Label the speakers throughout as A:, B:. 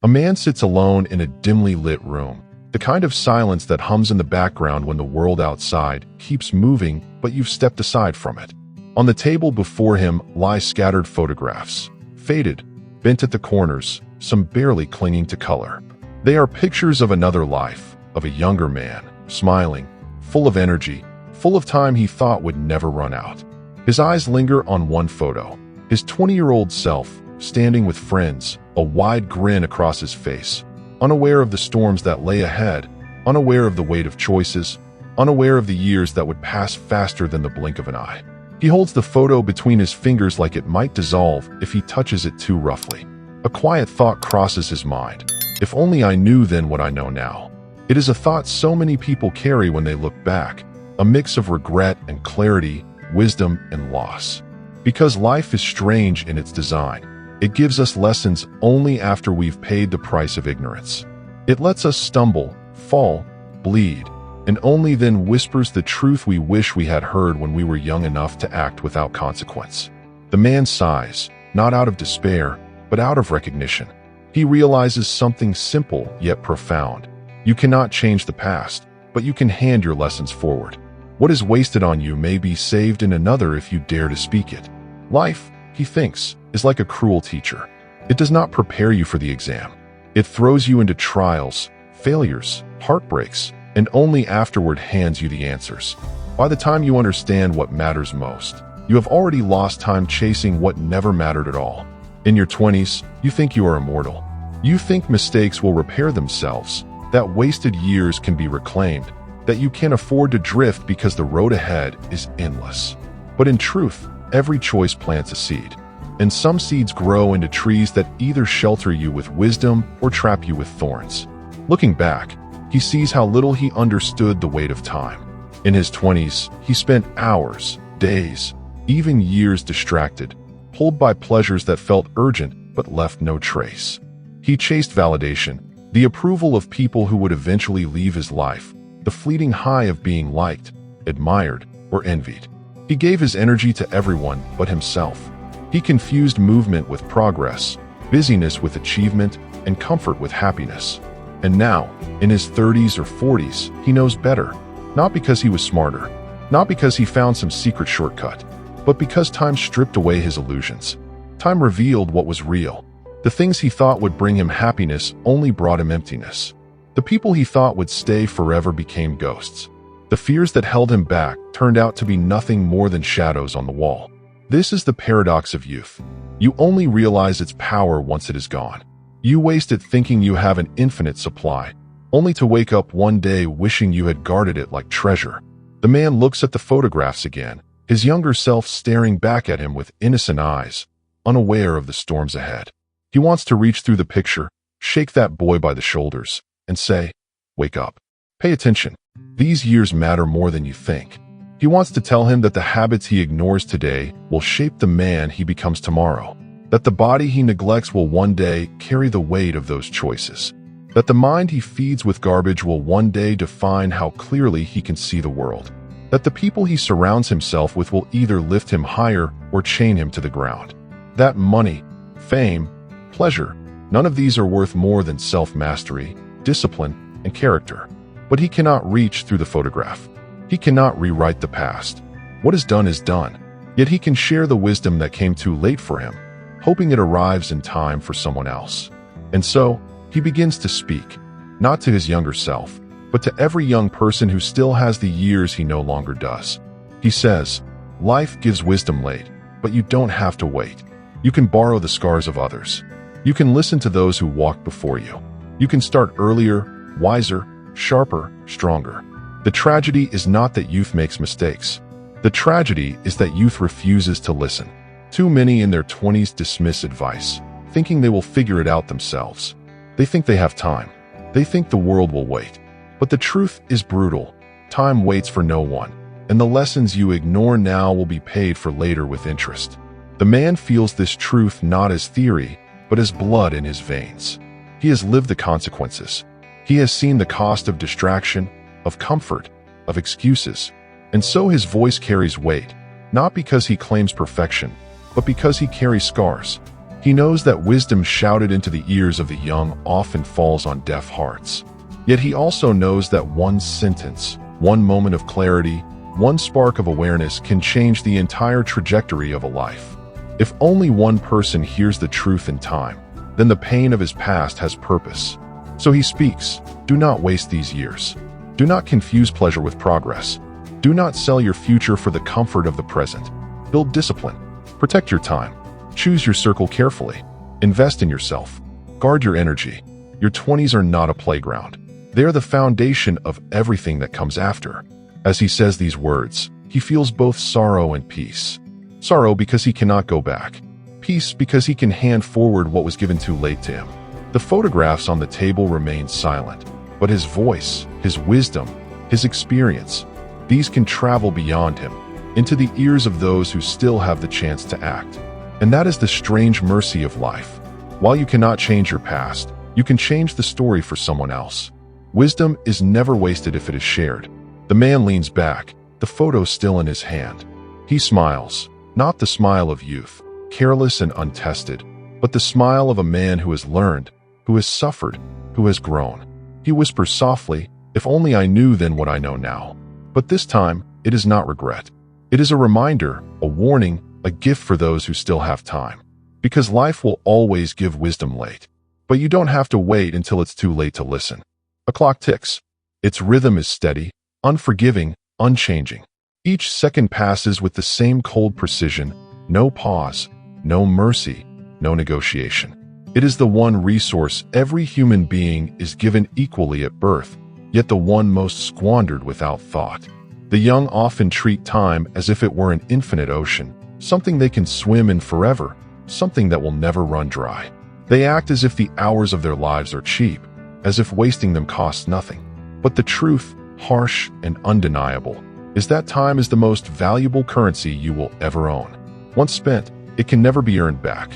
A: A man sits alone in a dimly lit room, the kind of silence that hums in the background when the world outside keeps moving, but you've stepped aside from it. On the table before him lie scattered photographs, faded, bent at the corners, some barely clinging to color. They are pictures of another life, of a younger man, smiling, full of energy, full of time he thought would never run out. His eyes linger on one photo, his 20-year-old self, standing with friends, a wide grin across his face, unaware of the storms that lay ahead, unaware of the weight of choices, unaware of the years that would pass faster than the blink of an eye. He holds the photo between his fingers like it might dissolve if he touches it too roughly. A quiet thought crosses his mind. If only I knew then what I know now. It is a thought so many people carry when they look back, a mix of regret and clarity, wisdom and loss. Because life is strange in its design, it gives us lessons only after we've paid the price of ignorance. It lets us stumble, fall, bleed, and only then whispers the truth we wish we had heard when we were young enough to act without consequence. The man sighs, not out of despair, but out of recognition. He realizes something simple yet profound. You cannot change the past, but you can hand your lessons forward. What is wasted on you may be saved in another if you dare to speak it. Life, he thinks, is like a cruel teacher. It does not prepare you for the exam. It throws you into trials, failures, heartbreaks, and only afterward hands you the answers. By the time you understand what matters most, you have already lost time chasing what never mattered at all. In your 20s, you think you are immortal. You think mistakes will repair themselves, that wasted years can be reclaimed, that you can afford to drift because the road ahead is endless. But in truth, every choice plants a seed. And some seeds grow into trees that either shelter you with wisdom or trap you with thorns. Looking back, he sees how little he understood the weight of time. In his 20s, he spent hours, days, even years distracted, pulled by pleasures that felt urgent but left no trace. He chased validation, the approval of people who would eventually leave his life, the fleeting high of being liked, admired, or envied. He gave his energy to everyone but himself. He confused movement with progress, busyness with achievement, and comfort with happiness. And now, in his 30s or 40s, he knows better. Not because he was smarter, not because he found some secret shortcut, but because time stripped away his illusions. Time revealed what was real. The things he thought would bring him happiness only brought him emptiness. The people he thought would stay forever became ghosts. The fears that held him back turned out to be nothing more than shadows on the wall. This is the paradox of youth. You only realize its power once it is gone. You waste it thinking you have an infinite supply, only to wake up one day wishing you had guarded it like treasure. The man looks at the photographs again, his younger self staring back at him with innocent eyes, unaware of the storms ahead. He wants to reach through the picture, shake that boy by the shoulders, and say, "Wake up. Pay attention. These years matter more than you think." He wants to tell him that the habits he ignores today will shape the man he becomes tomorrow, that the body he neglects will one day carry the weight of those choices, that the mind he feeds with garbage will one day define how clearly he can see the world, that the people he surrounds himself with will either lift him higher or chain him to the ground, that money, fame, pleasure, none of these are worth more than self-mastery, discipline, and character. But he cannot reach through the photograph. He cannot rewrite the past. What is done, yet he can share the wisdom that came too late for him, hoping it arrives in time for someone else. And so, he begins to speak, not to his younger self, but to every young person who still has the years he no longer does. He says, "Life gives wisdom late, but you don't have to wait. You can borrow the scars of others. You can listen to those who walked before you. You can start earlier, wiser, sharper, stronger." The tragedy is not that youth makes mistakes. The tragedy is that youth refuses to listen. Too many in their 20s dismiss advice, thinking they will figure it out themselves. They think they have time. They think the world will wait. But the truth is brutal. Time waits for no one, and the lessons you ignore now will be paid for later with interest. The man feels this truth not as theory, but as blood in his veins. He has lived the consequences. He has seen the cost of distraction, of comfort, of excuses. And so his voice carries weight, not because he claims perfection, but because he carries scars. He knows that wisdom shouted into the ears of the young often falls on deaf hearts. Yet he also knows that one sentence, one moment of clarity, one spark of awareness can change the entire trajectory of a life. If only one person hears the truth in time, then the pain of his past has purpose. So he speaks, "Do not waste these years. Do not confuse pleasure with progress. Do not sell your future for the comfort of the present. Build discipline. Protect your time. Choose your circle carefully. Invest in yourself. Guard your energy. Your 20s are not a playground. They are the foundation of everything that comes after." As he says these words, he feels both sorrow and peace. Sorrow because he cannot go back. Peace because he can hand forward what was given too late to him. The photographs on the table remain silent, but his voice, his wisdom, his experience, these can travel beyond him, into the ears of those who still have the chance to act. And that is the strange mercy of life. While you cannot change your past, you can change the story for someone else. Wisdom is never wasted if it is shared. The man leans back, the photo still in his hand. He smiles, not the smile of youth, careless and untested, but the smile of a man who has learned, who has suffered, who has grown. He whispers softly, "If only I knew then what I know now." But this time, it is not regret. It is a reminder, a warning, a gift for those who still have time. Because life will always give wisdom late. But you don't have to wait until it's too late to listen. A clock ticks. Its rhythm is steady, unforgiving, unchanging. Each second passes with the same cold precision, no pause, no mercy, no negotiation. It is the one resource every human being is given equally at birth, yet the one most squandered without thought. The young often treat time as if it were an infinite ocean, something they can swim in forever, something that will never run dry. They act as if the hours of their lives are cheap, as if wasting them costs nothing. But the truth, harsh and undeniable, is that time is the most valuable currency you will ever own. Once spent, it can never be earned back.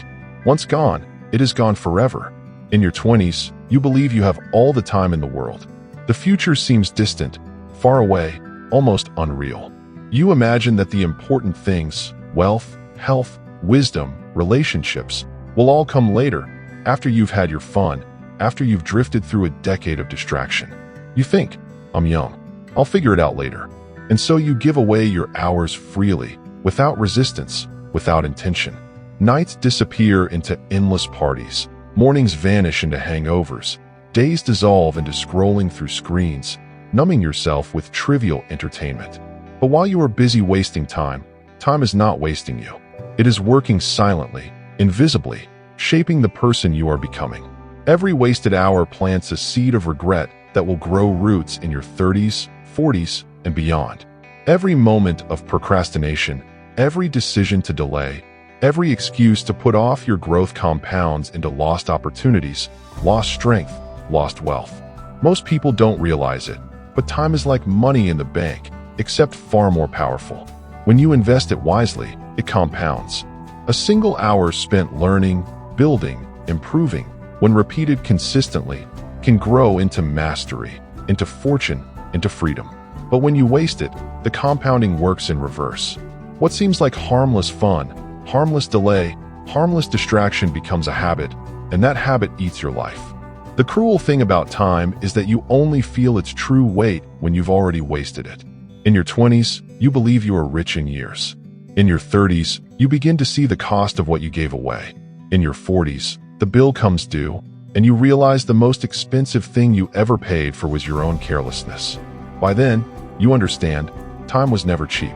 A: Once gone, it is gone forever. In your 20s, you believe you have all the time in the world. The future seems distant, far away, almost unreal. You imagine that the important things, wealth, health, wisdom, relationships, will all come later, after you've had your fun, after you've drifted through a decade of distraction. You think, "I'm young. I'll figure it out later." And so you give away your hours freely, without resistance, without intention. Nights disappear into endless parties. Mornings vanish into hangovers. Days dissolve into scrolling through screens, numbing yourself with trivial entertainment. But while you are busy wasting time, time is not wasting you. It is working silently, invisibly, shaping the person you are becoming. Every wasted hour plants a seed of regret that will grow roots in your 30s, 40s, and beyond. Every moment of procrastination, every decision to delay, every excuse to put off your growth compounds into lost opportunities, lost strength, lost wealth. Most people don't realize it, but time is like money in the bank, except far more powerful. When you invest it wisely, it compounds. A single hour spent learning, building, improving, when repeated consistently, can grow into mastery, into fortune, into freedom. But when you waste it, the compounding works in reverse. What seems like harmless fun, harmless delay, harmless distraction becomes a habit, and that habit eats your life. The cruel thing about time is that you only feel its true weight when you've already wasted it. In your 20s, you believe you are rich in years. In your 30s, you begin to see the cost of what you gave away. In your 40s, the bill comes due, and you realize the most expensive thing you ever paid for was your own carelessness. By then, you understand, time was never cheap.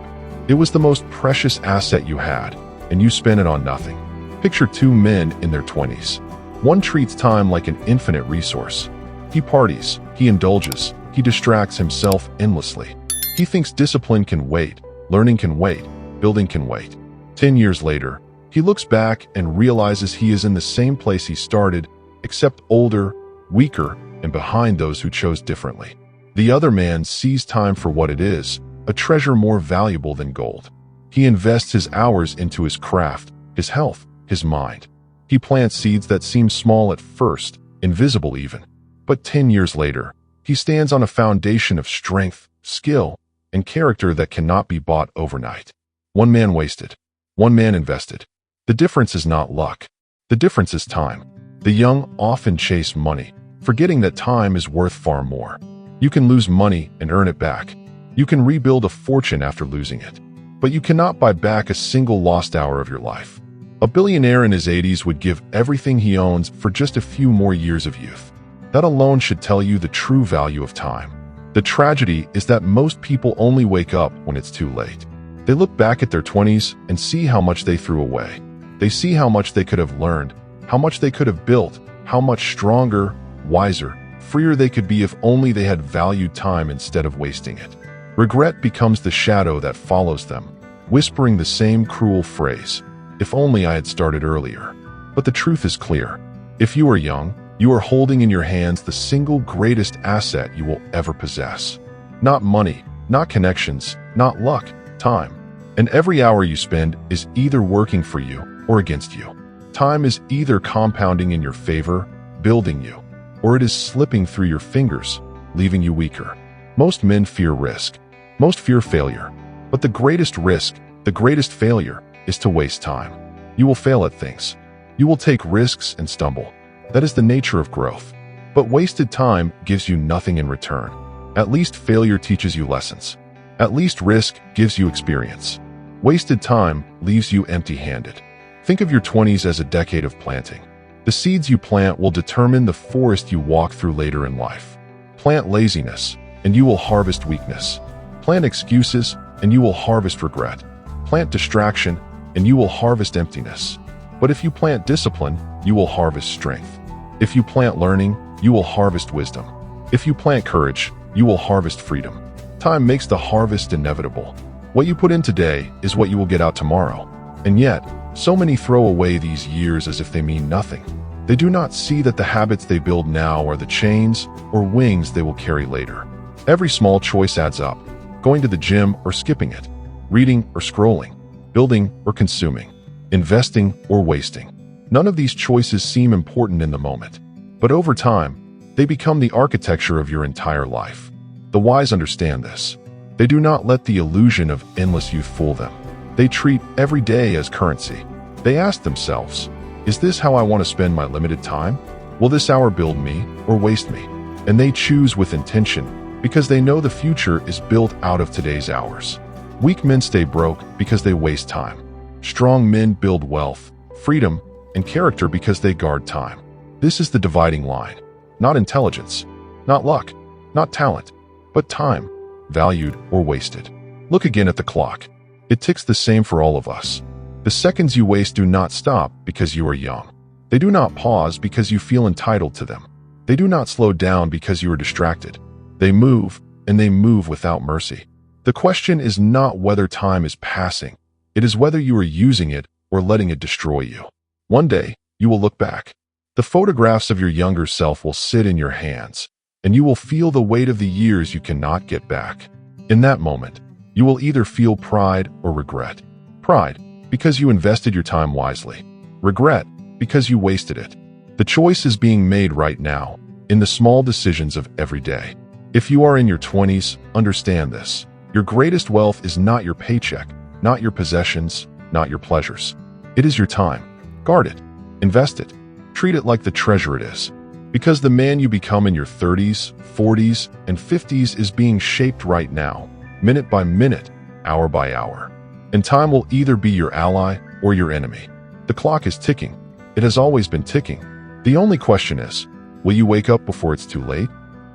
A: It was the most precious asset you had, and you spent it on nothing. Picture two men in their 20s. One treats time like an infinite resource. He parties, he indulges, he distracts himself endlessly. He thinks discipline can wait, learning can wait, building can wait. 10 years later, he looks back and realizes he is in the same place he started, except older, weaker, and behind those who chose differently. The other man sees time for what it is, a treasure more valuable than gold. He invests his hours into his craft, his health, his mind. He plants seeds that seem small at first, invisible even. But 10 years later, he stands on a foundation of strength, skill, and character that cannot be bought overnight. One man wasted. One man invested. The difference is not luck. The difference is time. The young often chase money, forgetting that time is worth far more. You can lose money and earn it back. You can rebuild a fortune after losing it. But you cannot buy back a single lost hour of your life. A billionaire in his 80s would give everything he owns for just a few more years of youth. That alone should tell you the true value of time. The tragedy is that most people only wake up when it's too late. They look back at their 20s and see how much they threw away. They see how much they could have learned, how much they could have built, how much stronger, wiser, freer they could be if only they had valued time instead of wasting it. Regret becomes the shadow that follows them, whispering the same cruel phrase, "If only I had started earlier." But the truth is clear. If you are young, you are holding in your hands the single greatest asset you will ever possess. Not money, not connections, not luck, time. And every hour you spend is either working for you or against you. Time is either compounding in your favor, building you, or it is slipping through your fingers, leaving you weaker. Most men fear risk. Most fear failure. But the greatest risk, the greatest failure, is to waste time. You will fail at things. You will take risks and stumble. That is the nature of growth. But wasted time gives you nothing in return. At least failure teaches you lessons. At least risk gives you experience. Wasted time leaves you empty-handed. Think of your 20s as a decade of planting. The seeds you plant will determine the forest you walk through later in life. Plant laziness, and you will harvest weakness. Plant excuses, and you will harvest regret. Plant distraction, and you will harvest emptiness. But if you plant discipline, you will harvest strength. If you plant learning, you will harvest wisdom. If you plant courage, you will harvest freedom. Time makes the harvest inevitable. What you put in today is what you will get out tomorrow. And yet, so many throw away these years as if they mean nothing. They do not see that the habits they build now are the chains or wings they will carry later. Every small choice adds up. Going to the gym or skipping it. Reading or scrolling. Building or consuming. Investing or wasting. None of these choices seem important in the moment. But over time, they become the architecture of your entire life. The wise understand this. They do not let the illusion of endless youth fool them. They treat every day as currency. They ask themselves, is this how I want to spend my limited time? Will this hour build me or waste me? And they choose with intention because they know the future is built out of today's hours. Weak men stay broke because they waste time. Strong men build wealth, freedom, and character because they guard time. This is the dividing line. Not intelligence, not luck, not talent, but time, valued or wasted. Look again at the clock. It ticks the same for all of us. The seconds you waste do not stop because you are young. They do not pause because you feel entitled to them. They do not slow down because you are distracted. They move, and they move without mercy. The question is not whether time is passing. It is whether you are using it or letting it destroy you. One day, you will look back. The photographs of your younger self will sit in your hands, and you will feel the weight of the years you cannot get back. In that moment, you will either feel pride or regret. Pride, because you invested your time wisely. Regret, because you wasted it. The choice is being made right now, in the small decisions of every day. If you are in your 20s, understand this. Your greatest wealth is not your paycheck, not your possessions, not your pleasures. It is your time. Guard it. Invest it. Treat it like the treasure it is. Because the man you become in your 30s, 40s, and 50s is being shaped right now, minute by minute, hour by hour. And time will either be your ally or your enemy. The clock is ticking. It has always been ticking. The only question is, will you wake up before it's too late?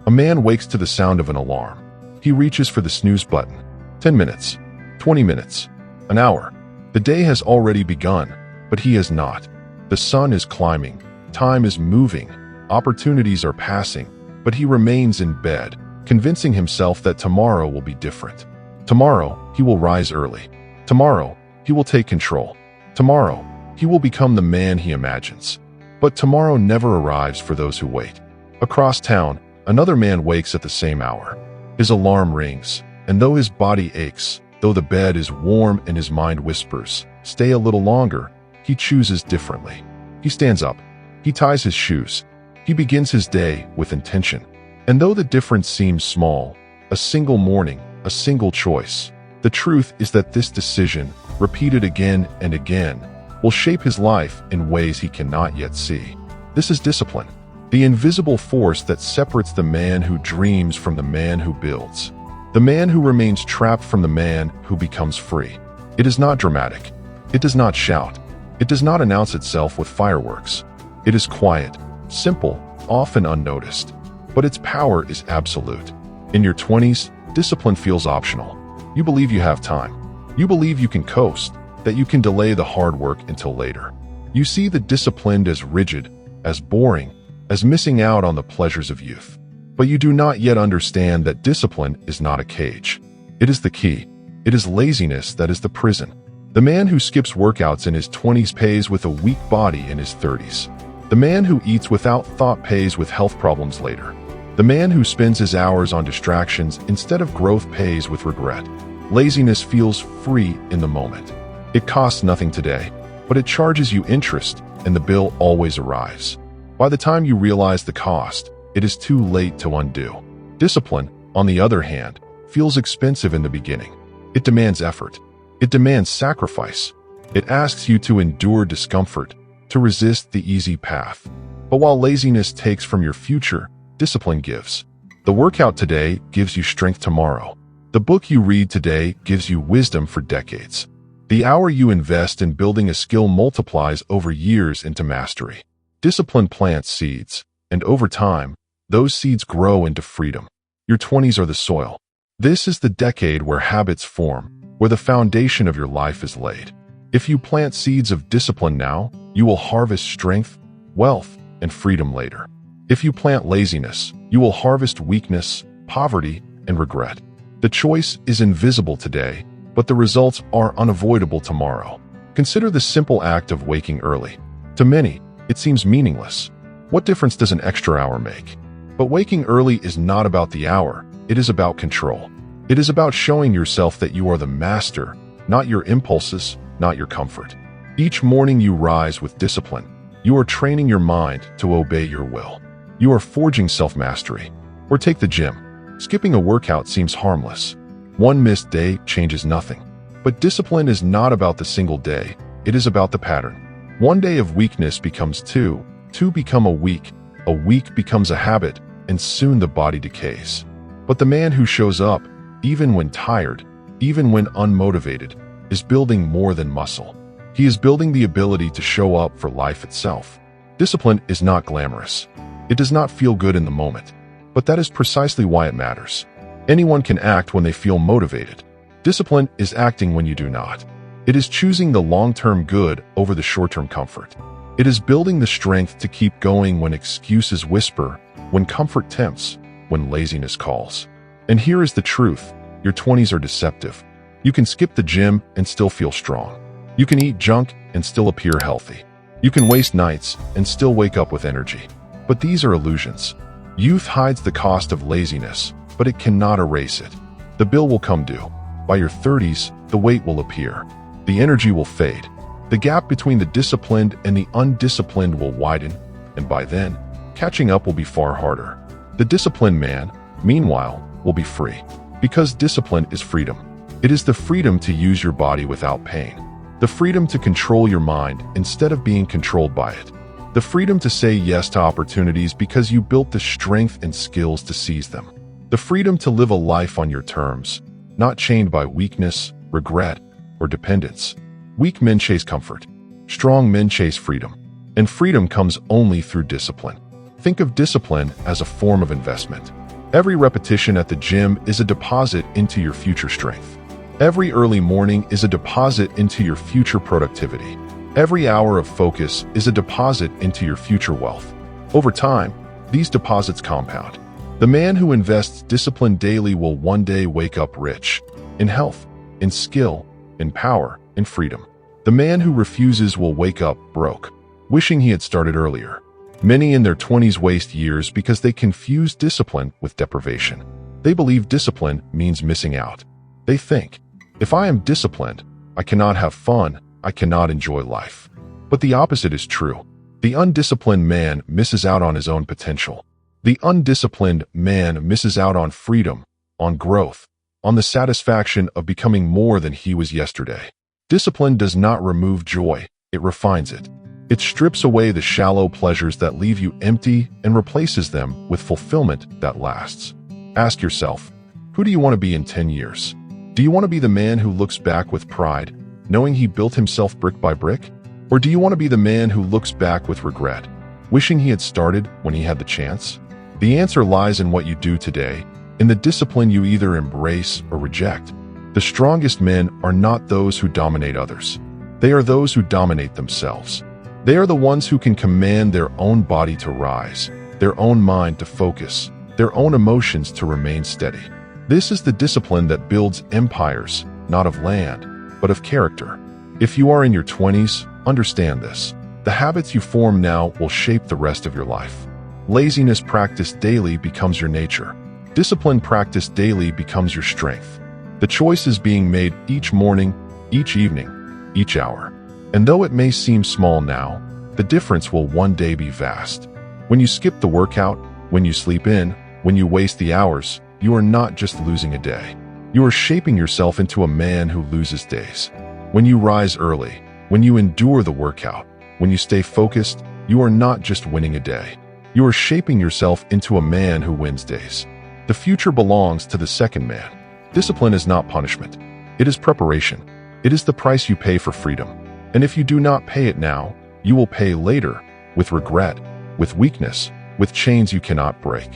A: A man wakes to the sound of an alarm. He reaches for the snooze button. 10 minutes, 20 minutes, an hour. The day has already begun, but he has not. The sun is climbing. Time is moving. Opportunities are passing, but he remains in bed, convincing himself that tomorrow will be different. Tomorrow, he will rise early. Tomorrow, he will take control. Tomorrow, he will become the man he imagines. But tomorrow never arrives for those who wait. Across town, another man wakes at the same hour. His alarm rings, and though his body aches, though the bed is warm and his mind whispers, "Stay a little longer," he chooses differently. He stands up. He ties his shoes. He begins his day with intention. And though the difference seems small, a single morning, a single choice, the truth is that this decision, repeated again and again, will shape his life in ways he cannot yet see. This is discipline, the invisible force that separates the man who dreams from the man who builds, the man who remains trapped from the man who becomes free. It is not dramatic. It does not shout. It does not announce itself with fireworks. It is quiet, simple, often unnoticed, but its power is absolute. In your 20s, discipline feels optional. You believe you have time. You believe you can coast, that you can delay the hard work until later. You see the disciplined as rigid, as boring, as missing out on the pleasures of youth. But you do not yet understand that discipline is not a cage. It is the key. It is laziness that is the prison. The man who skips workouts in his 20s pays with a weak body in his 30s. The man who eats without thought pays with health problems later. The man who spends his hours on distractions instead of growth pays with regret. Laziness feels free in the moment. It costs nothing today, but it charges you interest, and the bill always arrives. By the time you realize the cost, it is too late to undo. Discipline, on the other hand, feels expensive in the beginning. It demands effort. It demands sacrifice. It asks you to endure discomfort, to resist the easy path. But while laziness takes from your future, discipline gives. The workout today gives you strength tomorrow. The book you read today gives you wisdom for decades. The hour you invest in building a skill multiplies over years into mastery. Discipline plants seeds, and over time, those seeds grow into freedom. Your 20s are the soil. This is the decade where habits form, where the foundation of your life is laid. If you plant seeds of discipline now, you will harvest strength, wealth, and freedom later. If you plant laziness, you will harvest weakness, poverty, and regret. The choice is invisible today, but the results are unavoidable tomorrow. Consider the simple act of waking early. To many, it seems meaningless. What difference does an extra hour make? But waking early is not about the hour, it is about control. It is about showing yourself that you are the master, not your impulses, not your comfort. Each morning you rise with discipline. You are training your mind to obey your will. You are forging self-mastery. Or take the gym. Skipping a workout seems harmless. One missed day changes nothing. But discipline is not about the single day. It is about the pattern. One day of weakness becomes two become a week becomes a habit, and soon the body decays. But the man who shows up, even when tired, even when unmotivated, is building more than muscle. He is building the ability to show up for life itself. Discipline is not glamorous. It does not feel good in the moment. But that is precisely why it matters. Anyone can act when they feel motivated. Discipline is acting when you do not. It is choosing the long-term good over the short-term comfort. It is building the strength to keep going when excuses whisper, when comfort tempts, when laziness calls. And here is the truth. Your 20s are deceptive. You can skip the gym and still feel strong. You can eat junk and still appear healthy. You can waste nights and still wake up with energy. But these are illusions. Youth hides the cost of laziness, but it cannot erase it. The bill will come due. By your 30s, the weight will appear. The energy will fade. The gap between the disciplined and the undisciplined will widen, and by then, catching up will be far harder. The disciplined man, meanwhile, will be free. Because discipline is freedom. It is the freedom to use your body without pain. The freedom to control your mind instead of being controlled by it. The freedom to say yes to opportunities because you built the strength and skills to seize them. The freedom to live a life on your terms, not chained by weakness, regret, or dependence. Weak men chase comfort. Strong men chase freedom. And freedom comes only through discipline. Think of discipline as a form of investment. Every repetition at the gym is a deposit into your future strength. Every early morning is a deposit into your future productivity. Every hour of focus is a deposit into your future wealth. Over time, these deposits compound. The man who invests discipline daily will one day wake up rich, in health, in skill, in power, in freedom. The man who refuses will wake up broke, wishing he had started earlier. Many in their 20s waste years because they confuse discipline with deprivation. They believe discipline means missing out. They think, if I am disciplined, I cannot have fun, I cannot enjoy life. But the opposite is true. The undisciplined man misses out on his own potential. The undisciplined man misses out on freedom, on growth, on the satisfaction of becoming more than he was yesterday. Discipline does not remove joy, it refines it. It strips away the shallow pleasures that leave you empty and replaces them with fulfillment that lasts. Ask yourself, who do you want to be in 10 years? Do you want to be the man who looks back with pride, knowing he built himself brick by brick? Or do you want to be the man who looks back with regret, wishing he had started when he had the chance? The answer lies in what you do today, in the discipline you either embrace or reject. The strongest men are not those who dominate others. They are those who dominate themselves. They are the ones who can command their own body to rise, their own mind to focus, their own emotions to remain steady. This is the discipline that builds empires, not of land, but of character. If you are in your 20s, understand this. The habits you form now will shape the rest of your life. Laziness practiced daily becomes your nature. Discipline practiced daily becomes your strength. The choice is being made each morning, each evening, each hour. And though it may seem small now, the difference will one day be vast. When you skip the workout, when you sleep in, when you waste the hours, you are not just losing a day. You are shaping yourself into a man who loses days. When you rise early, when you endure the workout, when you stay focused, you are not just winning a day. You are shaping yourself into a man who wins days. The future belongs to the second man. Discipline is not punishment. It is preparation. It is the price you pay for freedom. And if you do not pay it now, you will pay later, with regret, with weakness, with chains you cannot break.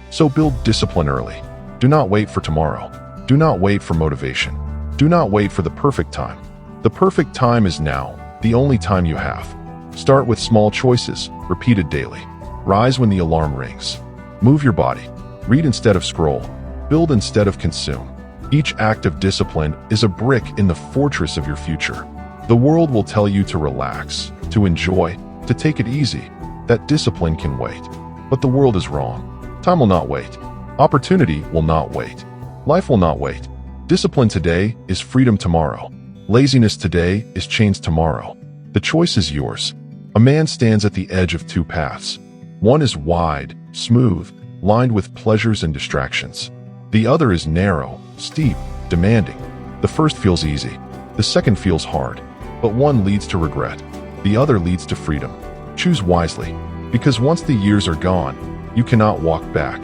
A: So build discipline early. Do not wait for tomorrow. Do not wait for motivation. Do not wait for the perfect time. The perfect time is now, the only time you have. Start with small choices, repeated daily. Rise when the alarm rings. Move your body. Read instead of scroll. Build instead of consume. Each act of discipline is a brick in the fortress of your future. The world will tell you to relax, to enjoy, to take it easy, that discipline can wait. But the world is wrong. Time will not wait. Opportunity will not wait. Life will not wait. Discipline today is freedom tomorrow. Laziness today is chains tomorrow. The choice is yours. A man stands at the edge of two paths. One is wide, smooth, lined with pleasures and distractions. The other is narrow, steep, demanding. The first feels easy. The second feels hard. But one leads to regret. The other leads to freedom. Choose wisely, because once the years are gone, you cannot walk back.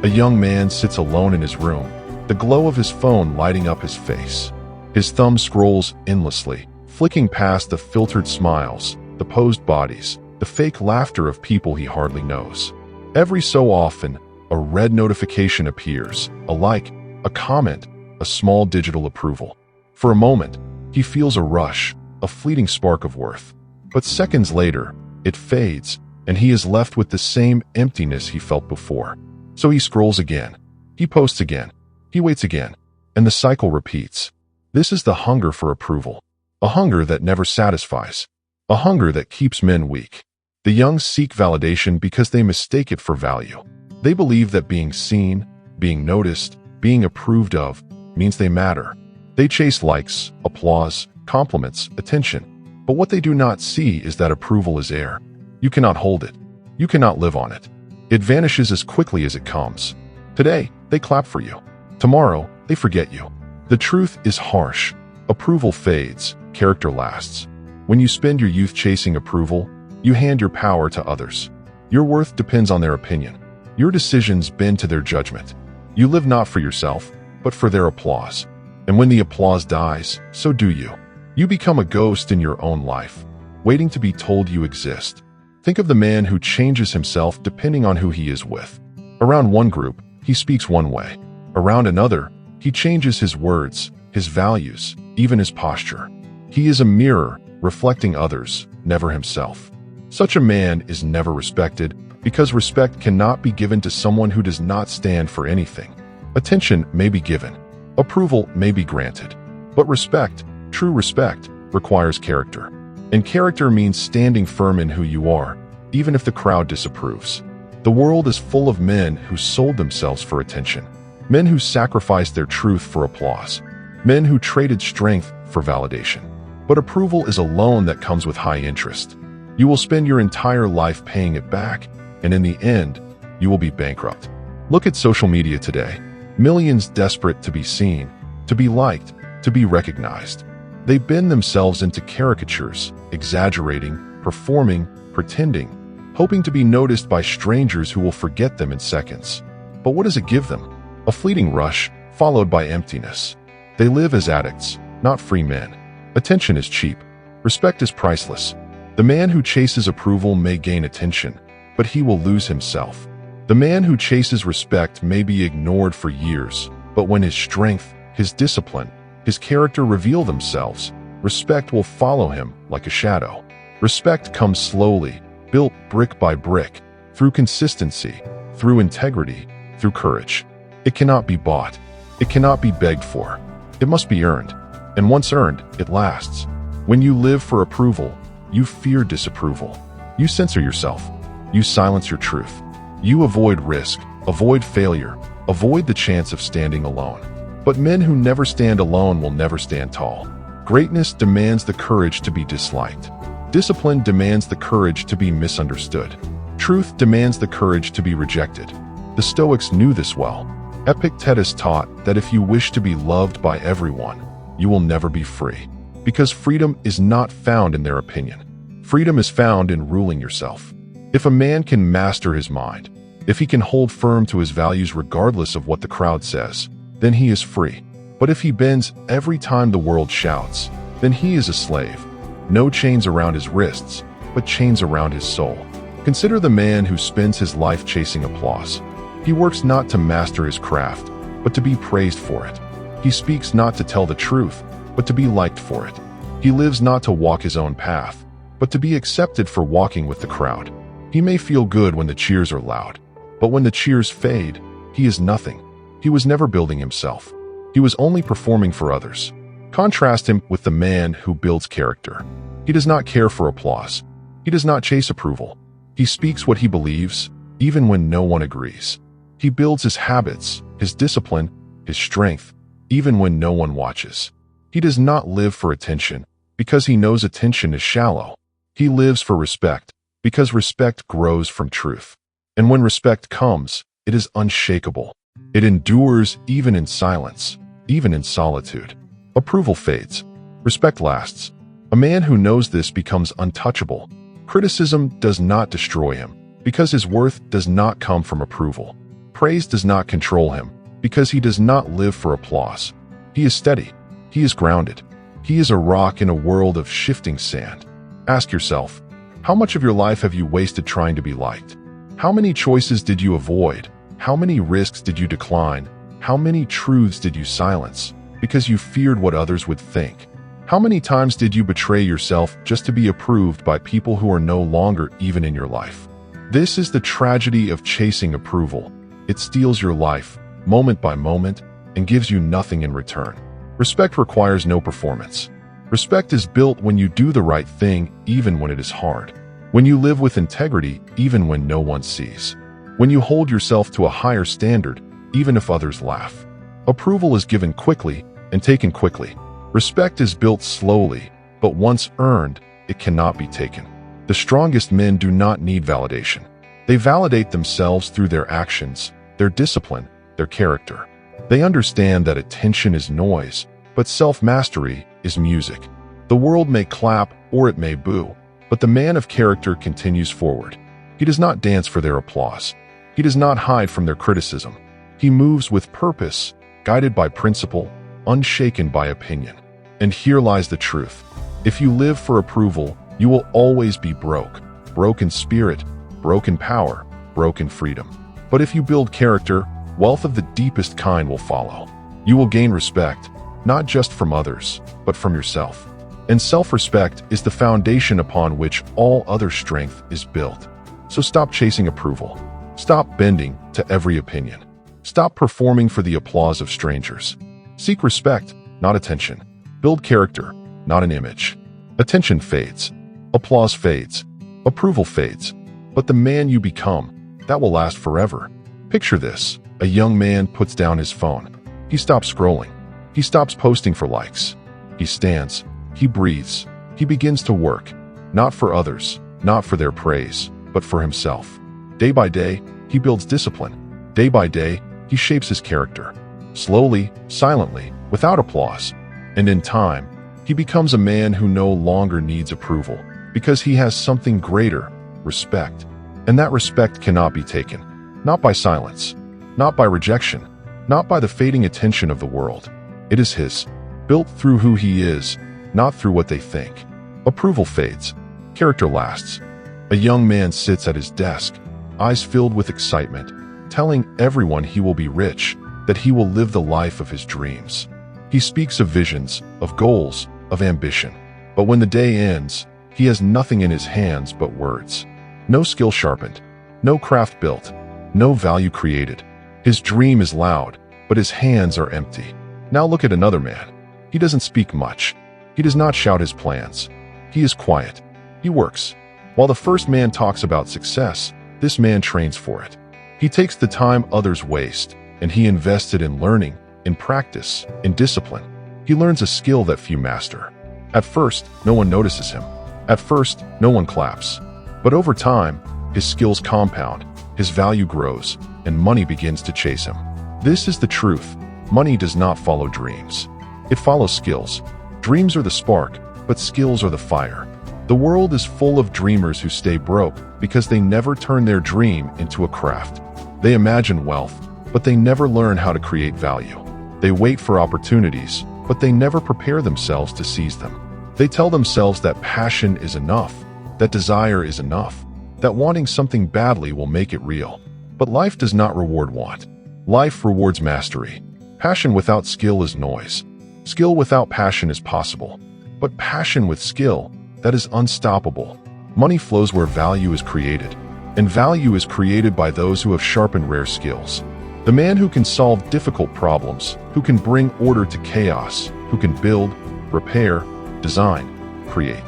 A: A young man sits alone in his room, the glow of his phone lighting up his face. His thumb scrolls endlessly, flicking past the filtered smiles, the posed bodies, the fake laughter of people he hardly knows. Every so often, a red notification appears, a like, a comment, a small digital approval. For a moment, he feels a rush, a fleeting spark of worth. But seconds later, it fades, and he is left with the same emptiness he felt before. So he scrolls again. He posts again. He waits again. And the cycle repeats. This is the hunger for approval. A hunger that never satisfies. A hunger that keeps men weak. The young seek validation because they mistake it for value. They believe that being seen, being noticed, being approved of, means they matter. They chase likes, applause, compliments, attention. But what they do not see is that approval is air. You cannot hold it. You cannot live on it. It vanishes as quickly as it comes. Today, they clap for you. Tomorrow, they forget you. The truth is harsh. Approval fades, character lasts. When you spend your youth chasing approval, you hand your power to others. Your worth depends on their opinion. Your decisions bend to their judgment. You live not for yourself, but for their applause. And when the applause dies, so do you. You become a ghost in your own life, waiting to be told you exist. Think of the man who changes himself depending on who he is with. Around one group, he speaks one way. Around another, he changes his words, his values, even his posture. He is a mirror, reflecting others, never himself. Such a man is never respected, because respect cannot be given to someone who does not stand for anything. Attention may be given. Approval may be granted. But respect, true respect, requires character. And character means standing firm in who you are, even if the crowd disapproves. The world is full of men who sold themselves for attention. Men who sacrificed their truth for applause. Men who traded strength for validation. But approval is a loan that comes with high interest. You will spend your entire life paying it back, and in the end, you will be bankrupt. Look at social media today. Millions desperate to be seen, to be liked, to be recognized. They bend themselves into caricatures, exaggerating, performing, pretending, hoping to be noticed by strangers who will forget them in seconds. But what does it give them? A fleeting rush, followed by emptiness. They live as addicts, not free men. Attention is cheap. Respect is priceless. The man who chases approval may gain attention, but he will lose himself. The man who chases respect may be ignored for years, but when his strength, his discipline, his character reveal themselves, respect will follow him like a shadow. Respect comes slowly, built brick by brick, through consistency, through integrity, through courage. It cannot be bought. It cannot be begged for. It must be earned. And once earned, it lasts. When you live for approval, you fear disapproval. You censor yourself. You silence your truth. You avoid risk, avoid failure, avoid the chance of standing alone. But men who never stand alone will never stand tall. Greatness demands the courage to be disliked. Discipline demands the courage to be misunderstood. Truth demands the courage to be rejected. The Stoics knew this well. Epictetus taught that if you wish to be loved by everyone, you will never be free. Because freedom is not found in their opinion. Freedom is found in ruling yourself. If a man can master his mind, if he can hold firm to his values regardless of what the crowd says, then he is free. But if he bends every time the world shouts, then he is a slave. No chains around his wrists, but chains around his soul. Consider the man who spends his life chasing applause. He works not to master his craft, but to be praised for it. He speaks not to tell the truth, but to be liked for it. He lives not to walk his own path, but to be accepted for walking with the crowd. He may feel good when the cheers are loud, but when the cheers fade, he is nothing. He was never building himself. He was only performing for others. Contrast him with the man who builds character. He does not care for applause. He does not chase approval. He speaks what he believes, even when no one agrees. He builds his habits, his discipline, his strength, even when no one watches. He does not live for attention, because he knows attention is shallow. He lives for respect, because respect grows from truth. And when respect comes, it is unshakable. It endures even in silence, even in solitude. Approval fades. Respect lasts. A man who knows this becomes untouchable. Criticism does not destroy him, because his worth does not come from approval. Praise does not control him, because he does not live for applause. He is steady. He is grounded. He is a rock in a world of shifting sand. Ask yourself, how much of your life have you wasted trying to be liked? How many choices did you avoid? How many risks did you decline? How many truths did you silence because you feared what others would think? How many times did you betray yourself just to be approved by people who are no longer even in your life? This is the tragedy of chasing approval. It steals your life, moment by moment, and gives you nothing in return. Respect requires no performance. Respect is built when you do the right thing, even when it is hard. When you live with integrity, even when no one sees. When you hold yourself to a higher standard, even if others laugh. Approval is given quickly and taken quickly. Respect is built slowly, but once earned, it cannot be taken. The strongest men do not need validation. They validate themselves through their actions, their discipline, their character. They understand that attention is noise, but self-mastery is music. The world may clap or it may boo, but the man of character continues forward. He does not dance for their applause. He does not hide from their criticism. He moves with purpose, guided by principle, unshaken by opinion. And here lies the truth. If you live for approval, you will always be broke. Broke in spirit, broke in power, broke in freedom. But if you build character, wealth of the deepest kind will follow. You will gain respect, not just from others, but from yourself. And self-respect is the foundation upon which all other strength is built. So stop chasing approval. Stop bending to every opinion. Stop performing for the applause of strangers. Seek respect, not attention. Build character, not an image. Attention fades. Applause fades. Approval fades. But the man you become, that will last forever. Picture this. A young man puts down his phone. He stops scrolling. He stops posting for likes. He stands. He breathes. He begins to work. Not for others, not for their praise, but for himself. Day by day, he builds discipline. Day by day, he shapes his character. Slowly, silently, without applause. And in time, He becomes a man who no longer needs approval because he has something greater, respect. And that respect cannot be taken, not by silence, not by rejection, not by the fading attention of the world. It is his, built through who he is, not through what they think. Approval fades. Character lasts. A young man sits at his desk, eyes filled with excitement, telling everyone he will be rich, that he will live the life of his dreams. He speaks of visions, of goals, of ambition. But when the day ends, he has nothing in his hands but words. No skill sharpened, no craft built, no value created. His dream is loud, but his hands are empty. Now look at another man. He doesn't speak much. He does not shout his plans. He is quiet. He works. While the first man talks about success, this man trains for it. He takes the time others waste, and he invested in learning, in practice, in discipline. He learns a skill that few master. At first, no one notices him. At first, no one claps. But over time, his skills compound, his value grows, and money begins to chase him. This is the truth. Money does not follow dreams. It follows skills. Dreams are the spark, but skills are the fire. The world is full of dreamers who stay broke because they never turn their dream into a craft. They imagine wealth, but they never learn how to create value. They wait for opportunities, but they never prepare themselves to seize them. They tell themselves that passion is enough, that desire is enough, that wanting something badly will make it real. But life does not reward want. Life rewards mastery. Passion without skill is noise. Skill without passion is possible. But passion with skill, that is unstoppable. Money flows where value is created, and value is created by those who have sharpened rare skills. The man who can solve difficult problems, who can bring order to chaos, who can build, repair, design, create.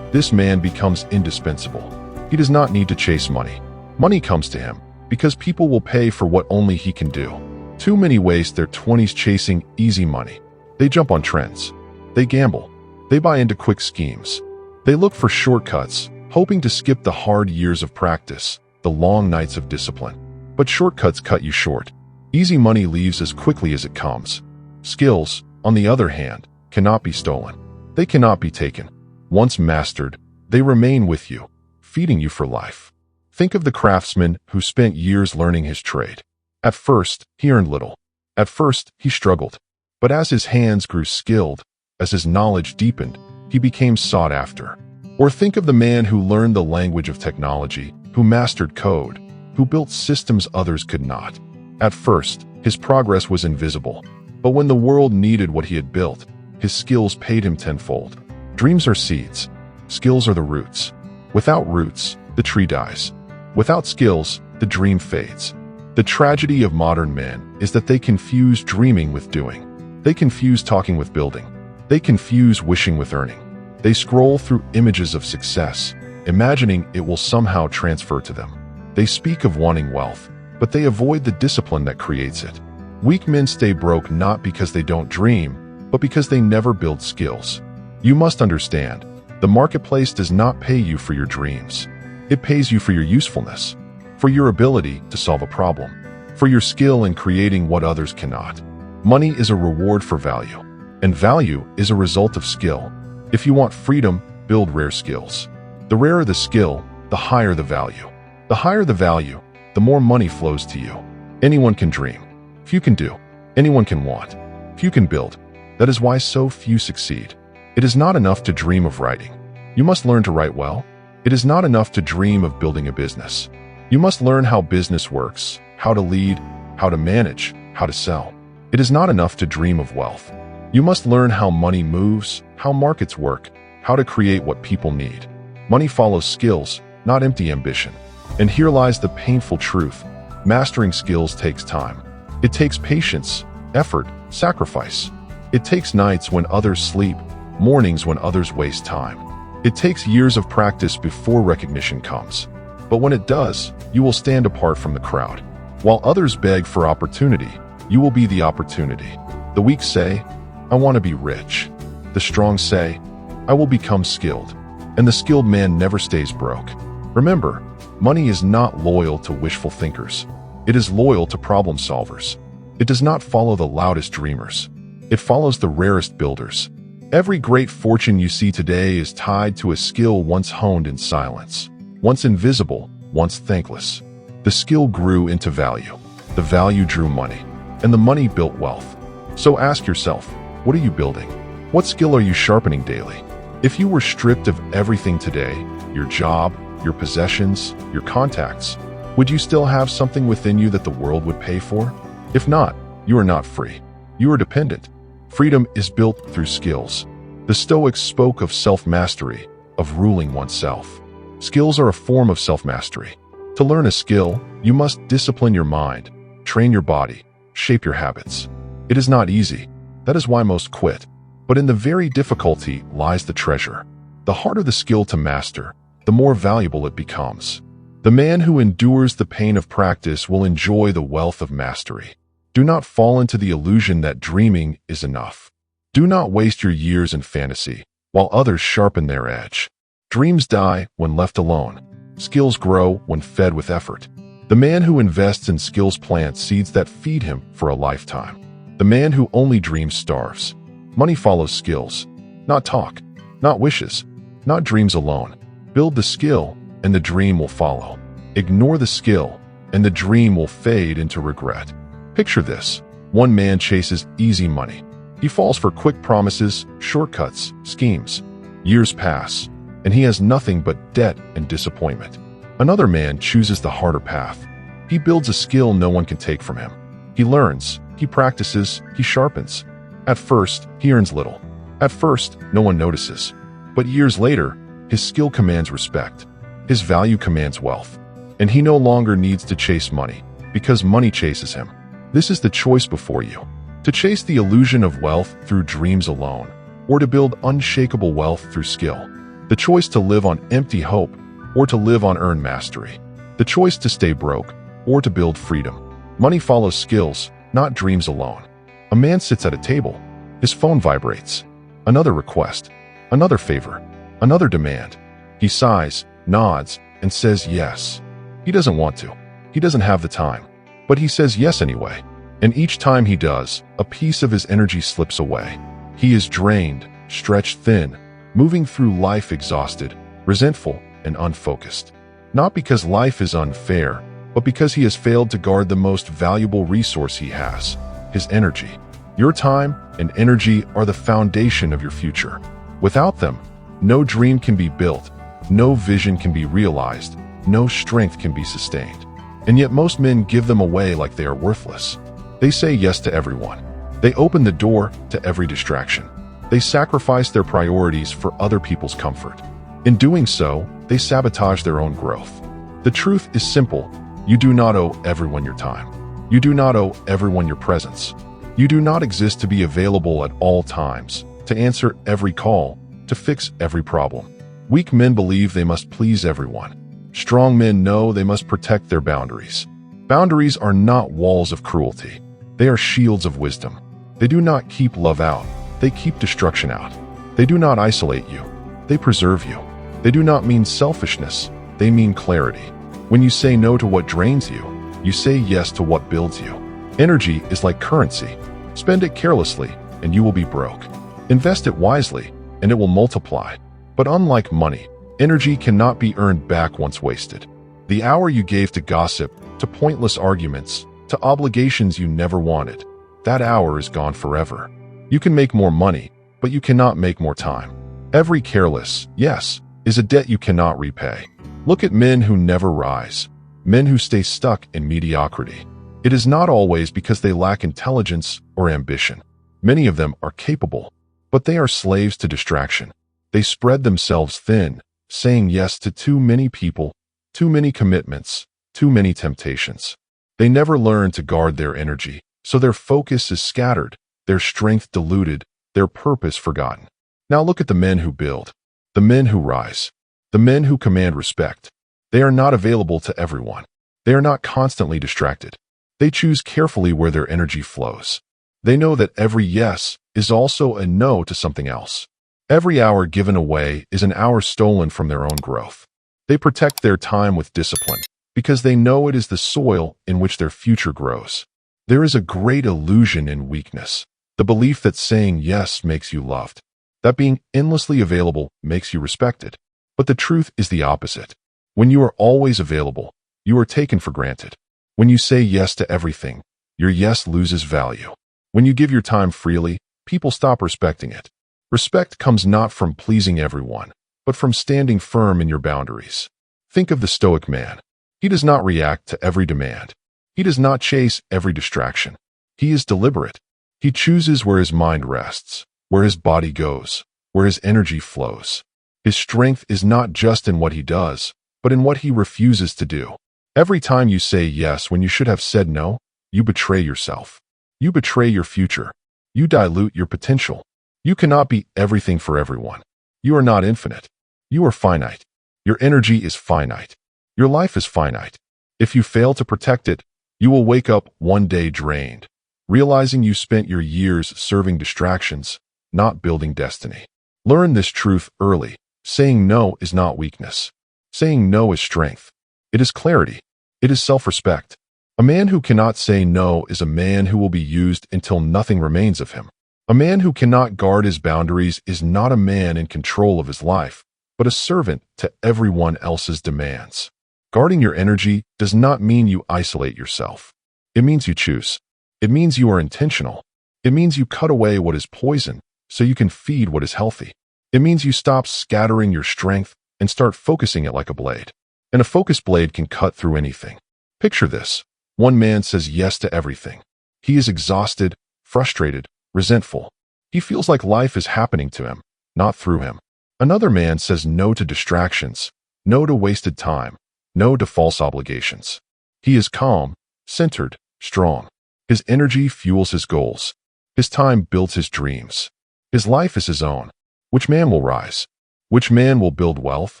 A: This man becomes indispensable. He does not need to chase money. Money comes to him because people will pay for what only he can do. Too many waste their 20s chasing easy money. They jump on trends. They gamble. They buy into quick schemes. They look for shortcuts, hoping to skip the hard years of practice, the long nights of discipline. But shortcuts cut you short. Easy money leaves as quickly as it comes. Skills, on the other hand, cannot be stolen. They cannot be taken. Once mastered, they remain with you, feeding you for life. Think of the craftsman who spent years learning his trade. At first, he earned little. At first, he struggled. But as his hands grew skilled, as his knowledge deepened, he became sought after. Or think of the man who learned the language of technology, who mastered code, who built systems others could not. At first, his progress was invisible. But when the world needed what he had built, his skills paid him tenfold. Dreams are seeds. Skills are the roots. Without roots, the tree dies. Without skills, the dream fades. The tragedy of modern men is that they confuse dreaming with doing. They confuse talking with building. They confuse wishing with earning. They scroll through images of success, imagining it will somehow transfer to them. They speak of wanting wealth, but they avoid the discipline that creates it. Weak men stay broke not because they don't dream, but because they never build skills. You must understand, the marketplace does not pay you for your dreams. It pays you for your usefulness, for your ability to solve a problem, for your skill in creating what others cannot. Money is a reward for value, and value is a result of skill. If you want freedom, build rare skills. The rarer the skill, the higher the value. The higher the value, the more money flows to you. Anyone can dream. Few can do. Anyone can want. Few can build. That is why so few succeed. It is not enough to dream of writing. You must learn to write well. It is not enough to dream of building a business. You must learn how business works, how to lead, how to manage, how to sell. It is not enough to dream of wealth. You must learn how money moves, how markets work, how to create what people need. Money follows skills, not empty ambition. And here lies the painful truth. Mastering skills takes time. It takes patience, effort, sacrifice. It takes nights when others sleep, mornings when others waste time. It takes years of practice before recognition comes. But when it does, you will stand apart from the crowd. While others beg for opportunity, you will be the opportunity. The weak say, I want to be rich. The strong say, I will become skilled. And the skilled man never stays broke. Remember, money is not loyal to wishful thinkers. It is loyal to problem solvers. It does not follow the loudest dreamers. It follows the rarest builders. Every great fortune you see today is tied to a skill once honed in silence, once invisible, once thankless. The skill grew into value. The value drew money, and the money built wealth. So ask yourself, what are you building? What skill are you sharpening daily? If you were stripped of everything today, your job, your possessions, your contacts, would you still have something within you that the world would pay for? If not, you are not free. You are dependent. Freedom is built through skills. The Stoics spoke of self-mastery, of ruling oneself. Skills are a form of self-mastery. To learn a skill, you must discipline your mind, train your body, shape your habits. It is not easy. That is why most quit. But in the very difficulty lies the treasure. The harder the skill to master, the more valuable it becomes. The man who endures the pain of practice will enjoy the wealth of mastery. Do not fall into the illusion that dreaming is enough. Do not waste your years in fantasy, while others sharpen their edge. Dreams die when left alone. Skills grow when fed with effort. The man who invests in skills plants seeds that feed him for a lifetime. The man who only dreams starves. Money follows skills, not talk, not wishes, not dreams alone. Build the skill, and the dream will follow. Ignore the skill, and the dream will fade into regret. Picture this. One man chases easy money. He falls for quick promises, shortcuts, schemes. Years pass, and he has nothing but debt and disappointment. Another man chooses the harder path. He builds a skill no one can take from him. He learns, he practices, he sharpens. At first, he earns little. At first, no one notices. But years later, his skill commands respect. His value commands wealth. And he no longer needs to chase money, because money chases him. This is the choice before you. To chase the illusion of wealth through dreams alone, or to build unshakable wealth through skill. The choice to live on empty hope, or to live on earned mastery. The choice to stay broke, or to build freedom. Money follows skills, not dreams alone. A man sits at a table. His phone vibrates. Another request. Another favor. Another demand. He sighs, nods, and says yes. He doesn't want to. He doesn't have the time. But he says yes anyway. And each time he does, a piece of his energy slips away. He is drained, stretched thin, moving through life exhausted, resentful, and unfocused. Not because life is unfair, but because he has failed to guard the most valuable resource he has, his energy. Your time and energy are the foundation of your future. Without them, no dream can be built, no vision can be realized, no strength can be sustained. And yet most men give them away like they are worthless. They say yes to everyone. They open the door to every distraction. They sacrifice their priorities for other people's comfort. In doing so, they sabotage their own growth. The truth is simple. You do not owe everyone your time. You do not owe everyone your presence. You do not exist to be available at all times, to answer every call, to fix every problem. Weak men believe they must please everyone. Strong men know they must protect their boundaries. Boundaries are not walls of cruelty. They are shields of wisdom. They do not keep love out. They keep destruction out. They do not isolate you. They preserve you. They do not mean selfishness. They mean clarity. When you say no to what drains you, you say yes to what builds you. Energy is like currency. Spend it carelessly, and you will be broke. Invest it wisely, and it will multiply. But unlike money, energy cannot be earned back once wasted. The hour you gave to gossip, to pointless arguments, to obligations you never wanted, that hour is gone forever. You can make more money, but you cannot make more time. Every careless yes is a debt you cannot repay. Look at men who never rise, men who stay stuck in mediocrity. It is not always because they lack intelligence or ambition. Many of them are capable, but they are slaves to distraction. They spread themselves thin, saying yes to too many people, too many commitments, too many temptations. They never learn to guard their energy, so their focus is scattered, their strength diluted, their purpose forgotten. Now look at the men who build, the men who rise, the men who command respect. They are not available to everyone. They are not constantly distracted. They choose carefully where their energy flows. They know that every yes is also a no to something else. Every hour given away is an hour stolen from their own growth. They protect their time with discipline because they know it is the soil in which their future grows. There is a great illusion in weakness, the belief that saying yes makes you loved. that being endlessly available makes you respected. But the truth is the opposite. When you are always available, you are taken for granted. When you say yes to everything, your yes loses value. When you give your time freely, people stop respecting it. Respect comes not from pleasing everyone, but from standing firm in your boundaries. Think of the Stoic man. He does not react to every demand. He does not chase every distraction. He is deliberate. He chooses where his mind rests, where his body goes, where his energy flows. His strength is not just in what he does, but in what he refuses to do. Every time you say yes when you should have said no, you betray yourself. You betray your future. You dilute your potential. You cannot be everything for everyone. You are not infinite. You are finite. Your energy is finite. Your life is finite. If you fail to protect it, you will wake up one day drained, realizing you spent your years serving distractions, not building destiny. Learn this truth early. Saying no is not weakness. Saying no is strength. It is clarity. It is self-respect. A man who cannot say no is a man who will be used until nothing remains of him. A man who cannot guard his boundaries is not a man in control of his life, but a servant to everyone else's demands. Guarding your energy does not mean you isolate yourself. It means you choose. It means you are intentional. It means you cut away what is poison so you can feed what is healthy. It means you stop scattering your strength and start focusing it like a blade. And a focused blade can cut through anything. Picture this. One man says yes to everything. He is exhausted, frustrated, resentful. He feels like life is happening to him, not through him. Another man says no to distractions, no to wasted time, no to false obligations. He is calm, centered, strong. His energy fuels his goals. His time builds his dreams. His life is his own. Which man will rise? Which man will build wealth,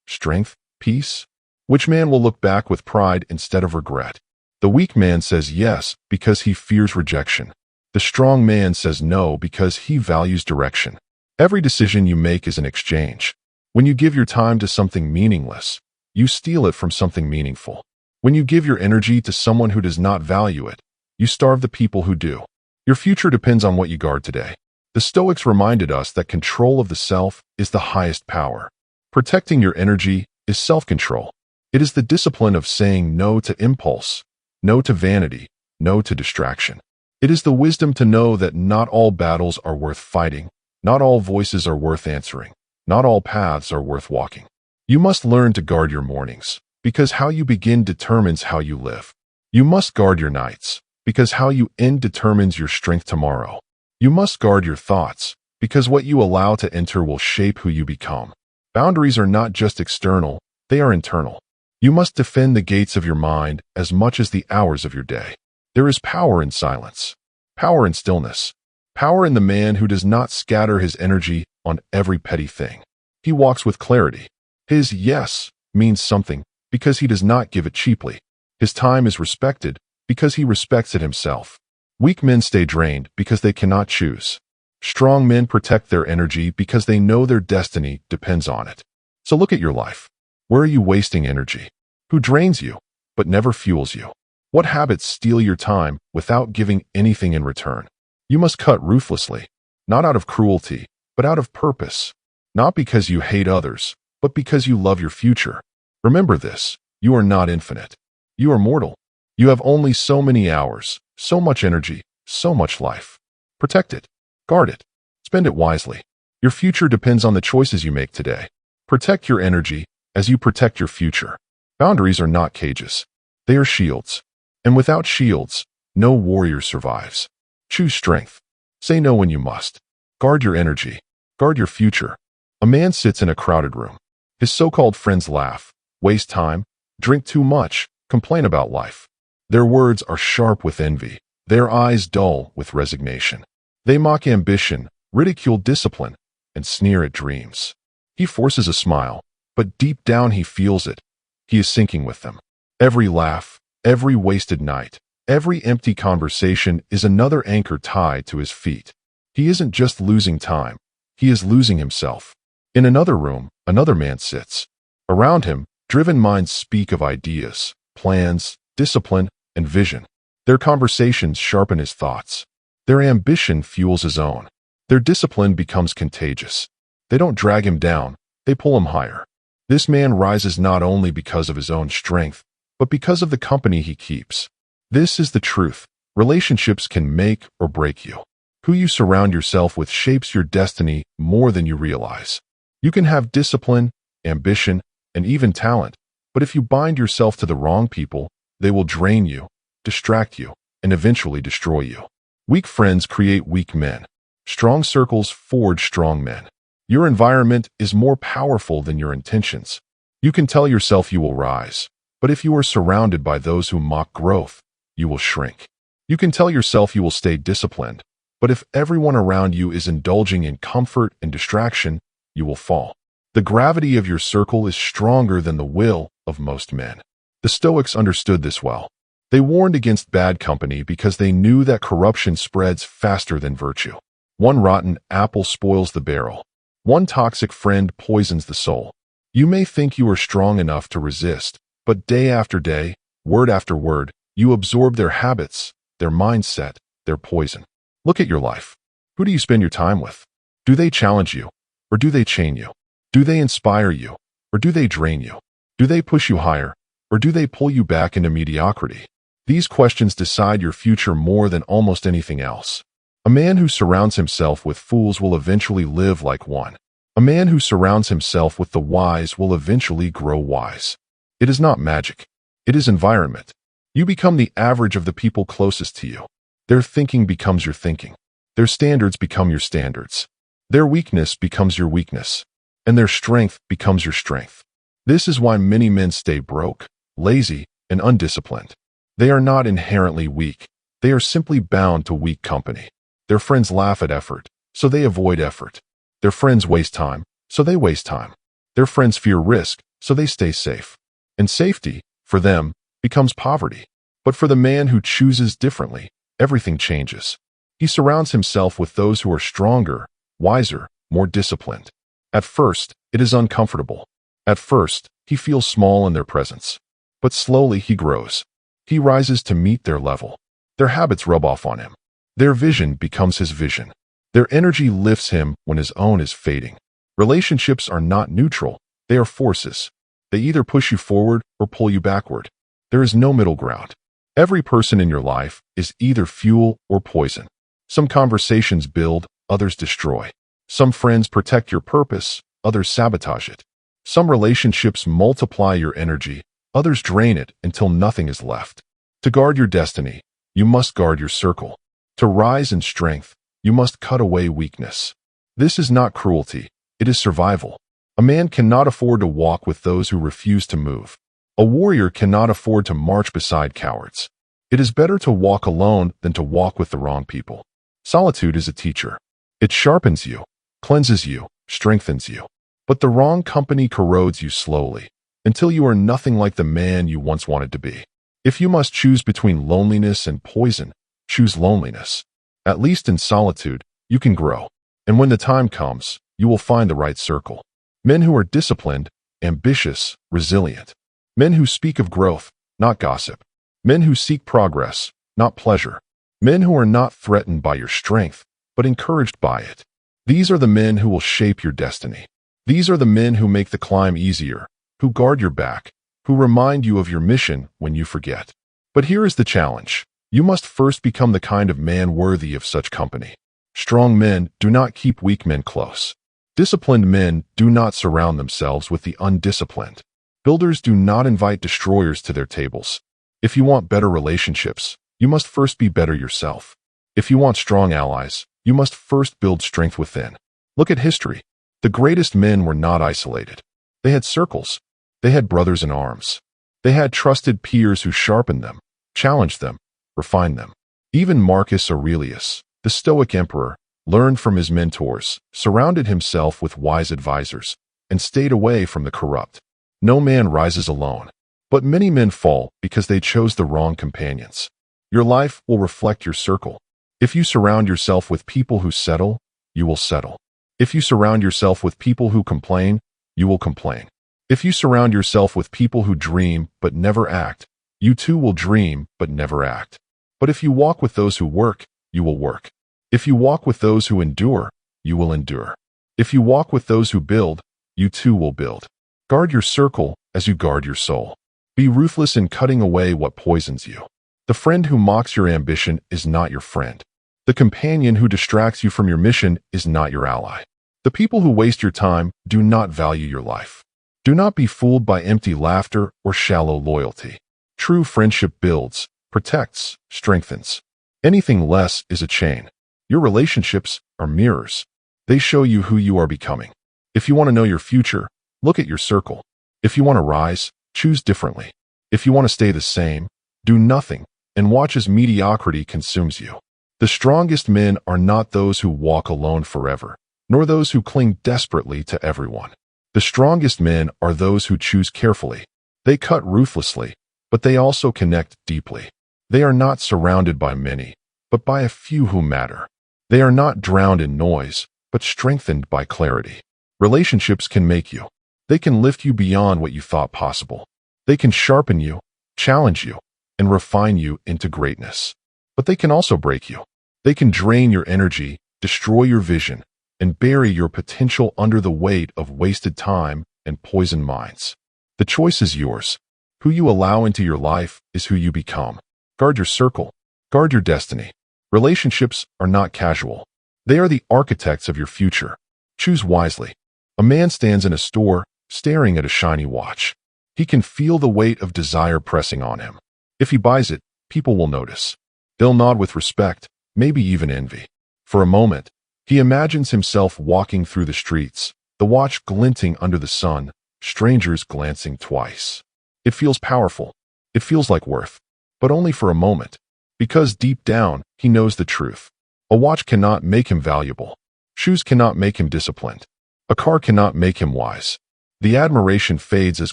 A: strength, peace? Which man will look back with pride instead of regret? The weak man says yes because he fears rejection. The strong man says no because he values direction. Every decision you make is an exchange. When you give your time to something meaningless, you steal it from something meaningful. When you give your energy to someone who does not value it, you starve the people who do. Your future depends on what you guard today. The Stoics reminded us that control of the self is the highest power. Protecting your energy is self-control. It is the discipline of saying no to impulse, no to vanity, no to distraction. It is the wisdom to know that not all battles are worth fighting, not all voices are worth answering, not all paths are worth walking. You must learn to guard your mornings, because how you begin determines how you live. You must guard your nights, because how you end determines your strength tomorrow. You must guard your thoughts, because what you allow to enter will shape who you become. Boundaries are not just external, they are internal. You must defend the gates of your mind as much as the hours of your day. There is power in silence, power in stillness, power in the man who does not scatter his energy on every petty thing. He walks with clarity. His yes means something because he does not give it cheaply. His time is respected because he respects it himself. Weak men stay drained because they cannot choose. Strong men protect their energy because they know their destiny depends on it. So look at your life. Where are you wasting energy? Who drains you, but never fuels you? What habits steal your time without giving anything in return? You must cut ruthlessly, not out of cruelty, but out of purpose. Not because you hate others, but because you love your future. Remember this, you are not infinite. You are mortal. You have only so many hours, so much energy, so much life. Protect it. Guard it. Spend it wisely. Your future depends on the choices you make today. Protect your energy as you protect your future. Boundaries are not cages. They are shields. And without shields, no warrior survives. Choose strength. Say no when you must. Guard your energy. Guard your future. A man sits in a crowded room. His so-called friends laugh, waste time, drink too much, complain about life. Their words are sharp with envy, their eyes dull with resignation. They mock ambition, ridicule discipline, and sneer at dreams. He forces a smile, but deep down he feels it. He is sinking with them. Every laugh, every wasted night, every empty conversation is another anchor tied to his feet. He isn't just losing time, he is losing himself. In another room, another man sits. Around him, driven minds speak of ideas, plans, discipline, and vision. Their conversations sharpen his thoughts. Their ambition fuels his own. Their discipline becomes contagious. They don't drag him down, they pull him higher. This man rises not only because of his own strength, but because of the company he keeps. This is the truth. Relationships can make or break you. Who you surround yourself with shapes your destiny more than you realize. You can have discipline, ambition, and even talent, but if you bind yourself to the wrong people, they will drain you, distract you, and eventually destroy you. Weak friends create weak men. Strong circles forge strong men. Your environment is more powerful than your intentions. You can tell yourself you will rise, but if you are surrounded by those who mock growth, you will shrink. You can tell yourself you will stay disciplined, but if everyone around you is indulging in comfort and distraction, you will fall. The gravity of your circle is stronger than the will of most men. The Stoics understood this well. They warned against bad company because they knew that corruption spreads faster than virtue. One rotten apple spoils the barrel. One toxic friend poisons the soul. You may think you are strong enough to resist, but day after day, word after word, you absorb their habits, their mindset, their poison. Look at your life. Who do you spend your time with? Do they challenge you, or do they chain you? Do they inspire you, or do they drain you? Do they push you higher, or do they pull you back into mediocrity? These questions decide your future more than almost anything else. A man who surrounds himself with fools will eventually live like one. A man who surrounds himself with the wise will eventually grow wise. It is not magic. It is environment. You become the average of the people closest to you. Their thinking becomes your thinking. Their standards become your standards. Their weakness becomes your weakness. And their strength becomes your strength. This is why many men stay broke, lazy, and undisciplined. They are not inherently weak. They are simply bound to weak company. Their friends laugh at effort, so they avoid effort. Their friends waste time, so they waste time. Their friends fear risk, so they stay safe. And safety, for them, becomes poverty. But for the man who chooses differently, everything changes. He surrounds himself with those who are stronger, wiser, more disciplined. At first, it is uncomfortable. At first, he feels small in their presence. But slowly he grows. He rises to meet their level. Their habits rub off on him. Their vision becomes his vision. Their energy lifts him when his own is fading. Relationships are not neutral. They are forces. They either push you forward or pull you backward. There is no middle ground. Every person in your life is either fuel or poison. Some conversations build, others destroy. Some friends protect your purpose, others sabotage it. Some relationships multiply your energy, others drain it until nothing is left. To guard your destiny, you must guard your circle. To rise in strength, you must cut away weakness. This is not cruelty, it is survival. A man cannot afford to walk with those who refuse to move. A warrior cannot afford to march beside cowards. It is better to walk alone than to walk with the wrong people. Solitude is a teacher. It sharpens you, cleanses you, strengthens you. But the wrong company corrodes you slowly, until you are nothing like the man you once wanted to be. If you must choose between loneliness and poison, choose loneliness. At least in solitude, you can grow. And when the time comes, you will find the right circle. Men who are disciplined, ambitious, resilient. Men who speak of growth, not gossip. Men who seek progress, not pleasure. Men who are not threatened by your strength, but encouraged by it. These are the men who will shape your destiny. These are the men who make the climb easier, who guard your back, who remind you of your mission when you forget. But here is the challenge. You must first become the kind of man worthy of such company. Strong men do not keep weak men close. Disciplined men do not surround themselves with the undisciplined. Builders do not invite destroyers to their tables. If you want better relationships, you must first be better yourself. If you want strong allies, you must first build strength within. Look at history. The greatest men were not isolated. They had circles. They had brothers in arms. They had trusted peers who sharpened them, challenged them, refined them. Even Marcus Aurelius, the Stoic emperor, learned from his mentors, surrounded himself with wise advisors, and stayed away from the corrupt. No man rises alone, but many men fall because they chose the wrong companions. Your life will reflect your circle. If you surround yourself with people who settle, you will settle. If you surround yourself with people who complain, you will complain. If you surround yourself with people who dream but never act, you too will dream but never act. But if you walk with those who work, you will work. If you walk with those who endure, you will endure. If you walk with those who build, you too will build. Guard your circle as you guard your soul. Be ruthless in cutting away what poisons you. The friend who mocks your ambition is not your friend. The companion who distracts you from your mission is not your ally. The people who waste your time do not value your life. Do not be fooled by empty laughter or shallow loyalty. True friendship builds, protects, strengthens. Anything less is a chain. Your relationships are mirrors. They show you who you are becoming. If you want to know your future, look at your circle. If you want to rise, choose differently. If you want to stay the same, do nothing and watch as mediocrity consumes you. The strongest men are not those who walk alone forever, nor those who cling desperately to everyone. The strongest men are those who choose carefully. They cut ruthlessly, but they also connect deeply. They are not surrounded by many, but by a few who matter. They are not drowned in noise, but strengthened by clarity. Relationships can make you. They can lift you beyond what you thought possible. They can sharpen you, challenge you, and refine you into greatness. But they can also break you. They can drain your energy, destroy your vision, and bury your potential under the weight of wasted time and poisoned minds. The choice is yours. Who you allow into your life is who you become. Guard your circle. Guard your destiny. Relationships are not casual. They are the architects of your future. Choose wisely. A man stands in a store, staring at a shiny watch. He can feel the weight of desire pressing on him. If he buys it, people will notice. They'll nod with respect, maybe even envy. For a moment, he imagines himself walking through the streets, the watch glinting under the sun, strangers glancing twice. It feels powerful. It feels like worth. But only for a moment. Because deep down, he knows the truth. A watch cannot make him valuable. Shoes cannot make him disciplined. A car cannot make him wise. The admiration fades as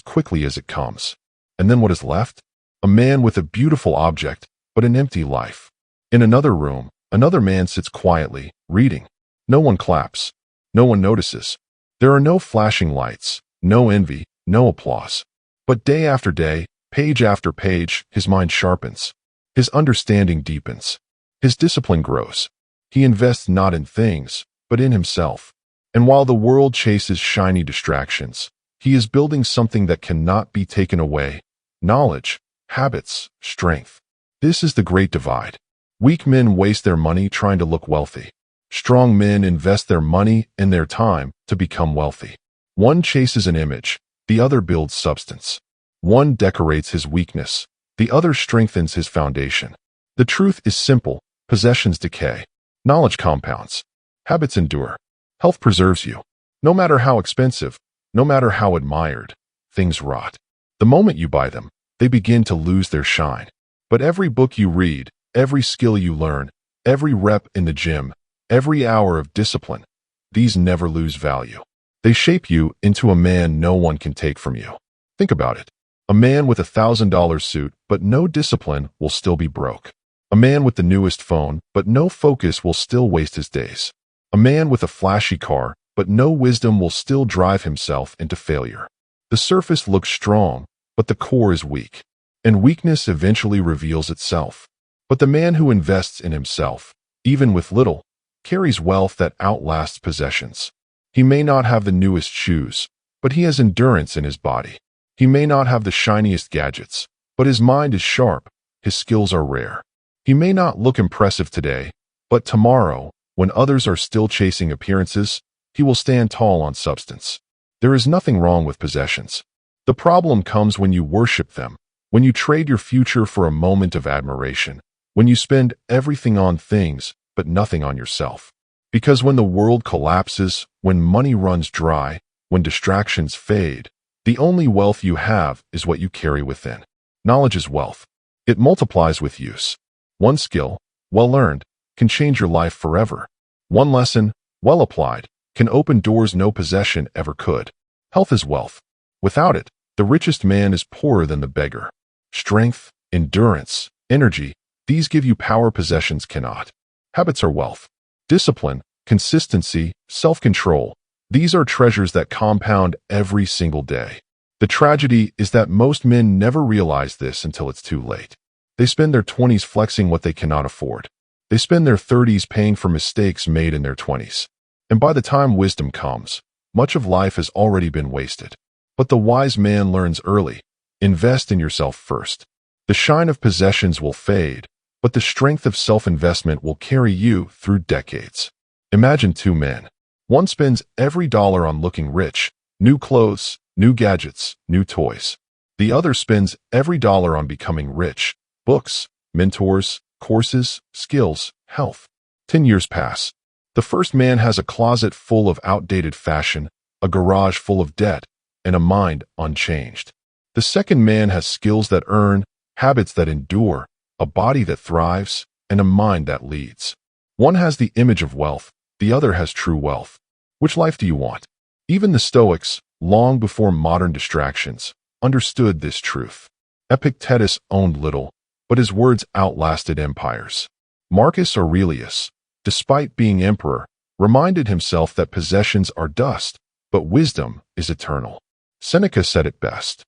A: quickly as it comes. And then what is left? A man with a beautiful object, but an empty life. In another room, another man sits quietly, reading. No one claps. No one notices. There are no flashing lights, no envy, no applause. But day after day, page after page, his mind sharpens. His understanding deepens. His discipline grows. He invests not in things, but in himself. And while the world chases shiny distractions, he is building something that cannot be taken away: knowledge, habits, strength. This is the great divide. Weak men waste their money trying to look wealthy. Strong men invest their money and their time to become wealthy. One chases an image, the other builds substance. One decorates his weakness, the other strengthens his foundation. The truth is simple: possessions decay. Knowledge compounds. Habits endure. Health preserves you. No matter how expensive, no matter how admired, things rot. The moment you buy them, they begin to lose their shine. But every book you read, every skill you learn, every rep in the gym, every hour of discipline, these never lose value. They shape you into a man no one can take from you. Think about it. A man with $1,000 suit but no discipline will still be broke. A man with the newest phone but no focus will still waste his days. A man with a flashy car but no wisdom will still drive himself into failure. The surface looks strong, but the core is weak. And weakness eventually reveals itself. But the man who invests in himself, even with little, carries wealth that outlasts possessions. He may not have the newest shoes, but he has endurance in his body. He may not have the shiniest gadgets, but his mind is sharp, his skills are rare. He may not look impressive today, but tomorrow, when others are still chasing appearances, he will stand tall on substance. There is nothing wrong with possessions. The problem comes when you worship them, when you trade your future for a moment of admiration, when you spend everything on things but nothing on yourself. Because when the world collapses, when money runs dry, when distractions fade, the only wealth you have is what you carry within. Knowledge is wealth. It multiplies with use. One skill, well learned, can change your life forever. One lesson, well applied, can open doors no possession ever could. Health is wealth. Without it, the richest man is poorer than the beggar. Strength, endurance, energy, these give you power possessions cannot. Habits are wealth. Discipline, consistency, self-control, these are treasures that compound every single day. The tragedy is that most men never realize this until it's too late. They spend their 20s flexing what they cannot afford. They spend their 30s paying for mistakes made in their 20s. And by the time wisdom comes, much of life has already been wasted. But the wise man learns early. Invest in yourself first. The shine of possessions will fade, but the strength of self-investment will carry you through decades. Imagine two men. One spends every dollar on looking rich, new clothes, new gadgets, new toys. The other spends every dollar on becoming rich, books, mentors, courses, skills, health. 10 years pass. The first man has a closet full of outdated fashion, a garage full of debt, and a mind unchanged. The second man has skills that earn, habits that endure, a body that thrives, and a mind that leads. One has the image of wealth, the other has true wealth. Which life do you want? Even the Stoics, long before modern distractions, understood this truth. Epictetus owned little, but his words outlasted empires. Marcus Aurelius, despite being emperor, reminded himself that possessions are dust, but wisdom is eternal. Seneca said it best.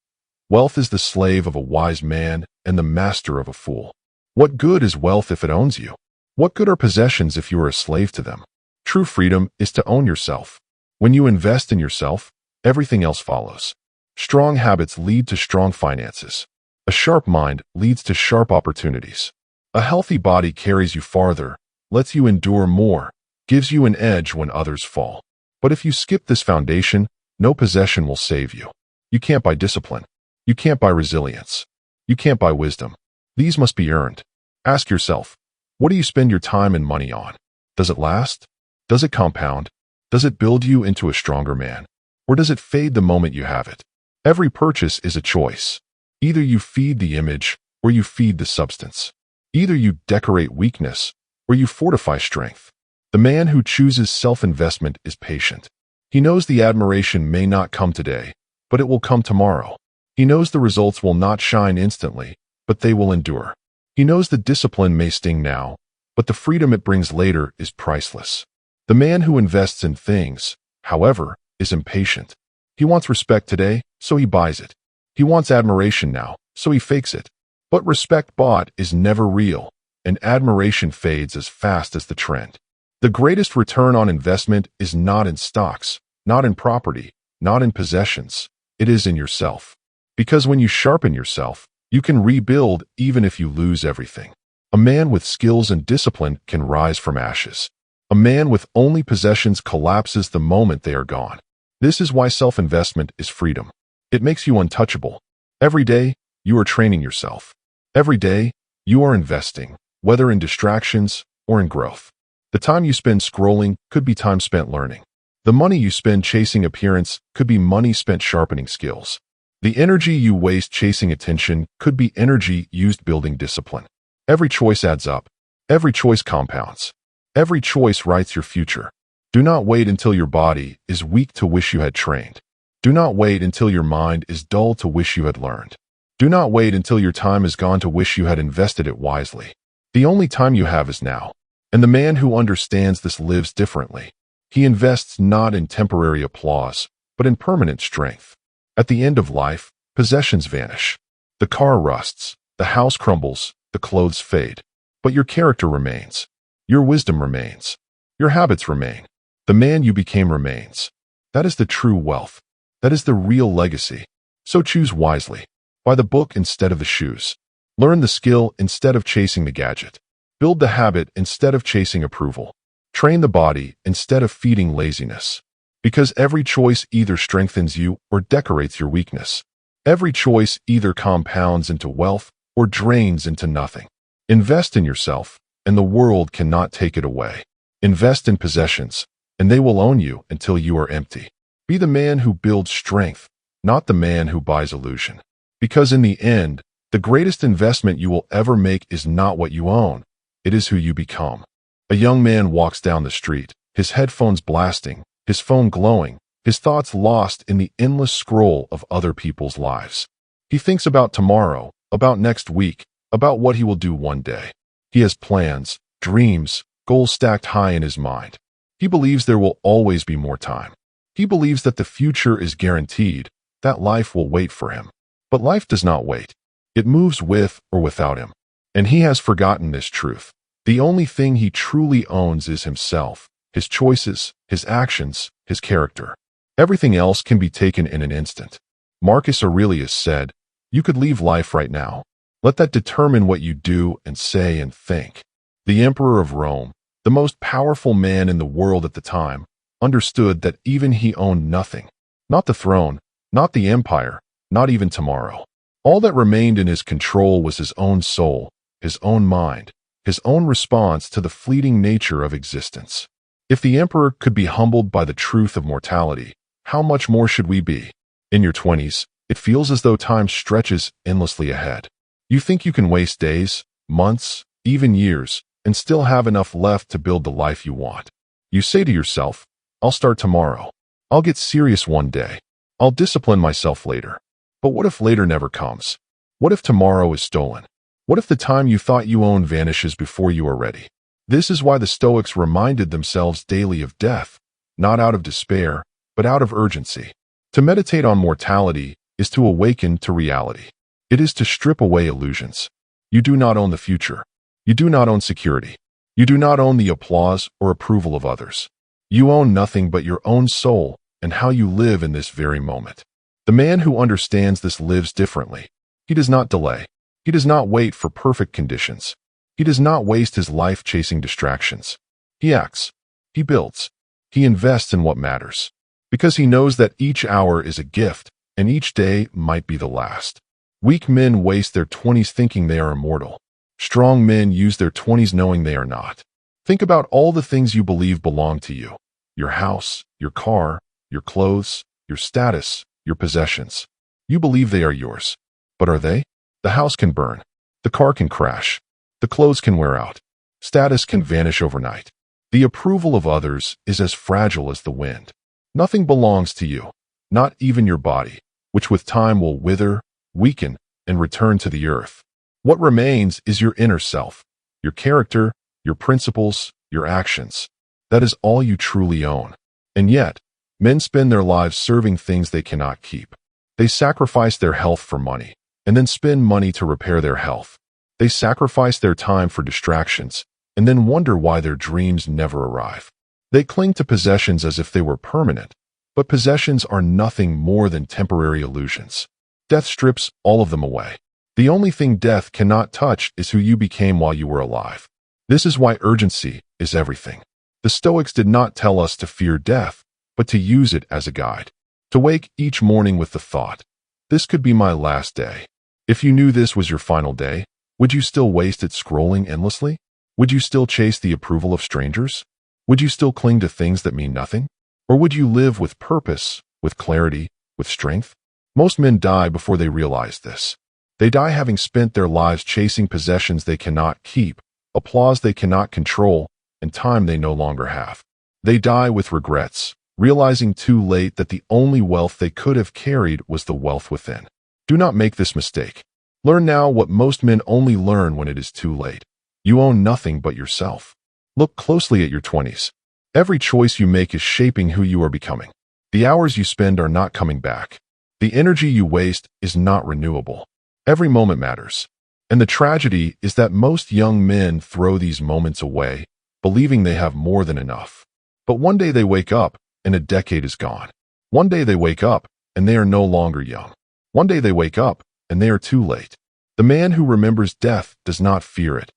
A: Wealth is the slave of a wise man and the master of a fool. What good is wealth if it owns you? What good are possessions if you are a slave to them? True freedom is to own yourself. When you invest in yourself, everything else follows. Strong habits lead to strong finances. A sharp mind leads to sharp opportunities. A healthy body carries you farther, lets you endure more, gives you an edge when others fall. But if you skip this foundation, no possession will save you. You can't buy discipline. You can't buy resilience. You can't buy wisdom. These must be earned. Ask yourself, what do you spend your time and money on? Does it last? Does it compound? Does it build you into a stronger man? Or does it fade the moment you have it? Every purchase is a choice. Either you feed the image or you feed the substance. Either you decorate weakness or you fortify strength. The man who chooses self-investment is patient. He knows the admiration may not come today, but it will come tomorrow. He knows the results will not shine instantly, but they will endure. He knows the discipline may sting now, but the freedom it brings later is priceless. The man who invests in things, however, is impatient. He wants respect today, so he buys it. He wants admiration now, so he fakes it. But respect bought is never real, and admiration fades as fast as the trend. The greatest return on investment is not in stocks, not in property, not in possessions. It is in yourself. Because when you sharpen yourself, you can rebuild even if you lose everything. A man with skills and discipline can rise from ashes. A man with only possessions collapses the moment they are gone. This is why self-investment is freedom. It makes you untouchable. Every day, you are training yourself. Every day, you are investing, whether in distractions or in growth. The time you spend scrolling could be time spent learning. The money you spend chasing appearance could be money spent sharpening skills. The energy you waste chasing attention could be energy used building discipline. Every choice adds up. Every choice compounds. Every choice writes your future. Do not wait until your body is weak to wish you had trained. Do not wait until your mind is dull to wish you had learned. Do not wait until your time is gone to wish you had invested it wisely. The only time you have is now. And the man who understands this lives differently. He invests not in temporary applause, but in permanent strength. At the end of life, possessions vanish. The car rusts, the house crumbles, the clothes fade. But your character remains. Your wisdom remains. Your habits remain. The man you became remains. That is the true wealth. That is the real legacy. So choose wisely. Buy the book instead of the shoes. Learn the skill instead of chasing the gadget. Build the habit instead of chasing approval. Train the body instead of feeding laziness. Because every choice either strengthens you or decorates your weakness. Every choice either compounds into wealth or drains into nothing. Invest in yourself, and the world cannot take it away. Invest in possessions, and they will own you until you are empty. Be the man who builds strength, not the man who buys illusion. Because in the end, the greatest investment you will ever make is not what you own, it is who you become. A young man walks down the street, his headphones blasting, his phone glowing, his thoughts lost in the endless scroll of other people's lives. He thinks about tomorrow, about next week, about what he will do one day. He has plans, dreams, goals stacked high in his mind. He believes there will always be more time. He believes that the future is guaranteed, that life will wait for him. But life does not wait. It moves with or without him. And he has forgotten this truth. The only thing he truly owns is himself, his choices, his actions, his character. Everything else can be taken in an instant. Marcus Aurelius said, "You could leave life right now. Let that determine what you do and say and think." The Emperor of Rome, the most powerful man in the world at the time, understood that even he owned nothing. Not the throne, not the empire, not even tomorrow. All that remained in his control was his own soul, his own mind, his own response to the fleeting nature of existence. If the emperor could be humbled by the truth of mortality, how much more should we be? In your 20s, it feels as though time stretches endlessly ahead. You think you can waste days, months, even years, and still have enough left to build the life you want. You say to yourself, "I'll start tomorrow. I'll get serious one day. I'll discipline myself later." But what if later never comes? What if tomorrow is stolen? What if the time you thought you owned vanishes before you are ready? This is why the Stoics reminded themselves daily of death, not out of despair, but out of urgency. To meditate on mortality is to awaken to reality. It is to strip away illusions. You do not own the future. You do not own security. You do not own the applause or approval of others. You own nothing but your own soul and how you live in this very moment. The man who understands this lives differently. He does not delay. He does not wait for perfect conditions. He does not waste his life chasing distractions. He acts. He builds. He invests in what matters. Because he knows that each hour is a gift and each day might be the last. Weak men waste their 20s thinking they are immortal. Strong men use their 20s knowing they are not. Think about all the things you believe belong to you. Your house, your car, your clothes, your status, your possessions. You believe they are yours. But are they? The house can burn. The car can crash. The clothes can wear out. Status can vanish overnight. The approval of others is as fragile as the wind. Nothing belongs to you, not even your body, which with time will wither, weaken, and return to the earth. What remains is your inner self, your character, your principles, your actions. That is all you truly own. And yet, men spend their lives serving things they cannot keep. They sacrifice their health for money, and then spend money to repair their health. They sacrifice their time for distractions, and then wonder why their dreams never arrive. They cling to possessions as if they were permanent, but possessions are nothing more than temporary illusions. Death strips all of them away. The only thing death cannot touch is who you became while you were alive. This is why urgency is everything. The Stoics did not tell us to fear death, but to use it as a guide. To wake each morning with the thought, "This could be my last day." If you knew this was your final day, would you still waste it scrolling endlessly? Would you still chase the approval of strangers? Would you still cling to things that mean nothing? Or would you live with purpose, with clarity, with strength? Most men die before they realize this. They die having spent their lives chasing possessions they cannot keep, applause they cannot control, and time they no longer have. They die with regrets, realizing too late that the only wealth they could have carried was the wealth within. Do not make this mistake. Learn now what most men only learn when it is too late. You own nothing but yourself. Look closely at your 20s. Every choice you make is shaping who you are becoming. The hours you spend are not coming back. The energy you waste is not renewable. Every moment matters. And the tragedy is that most young men throw these moments away, believing they have more than enough. But one day they wake up, and a decade is gone. One day they wake up, and they are no longer young. One day they wake up, and they are too late. The man who remembers death does not fear it.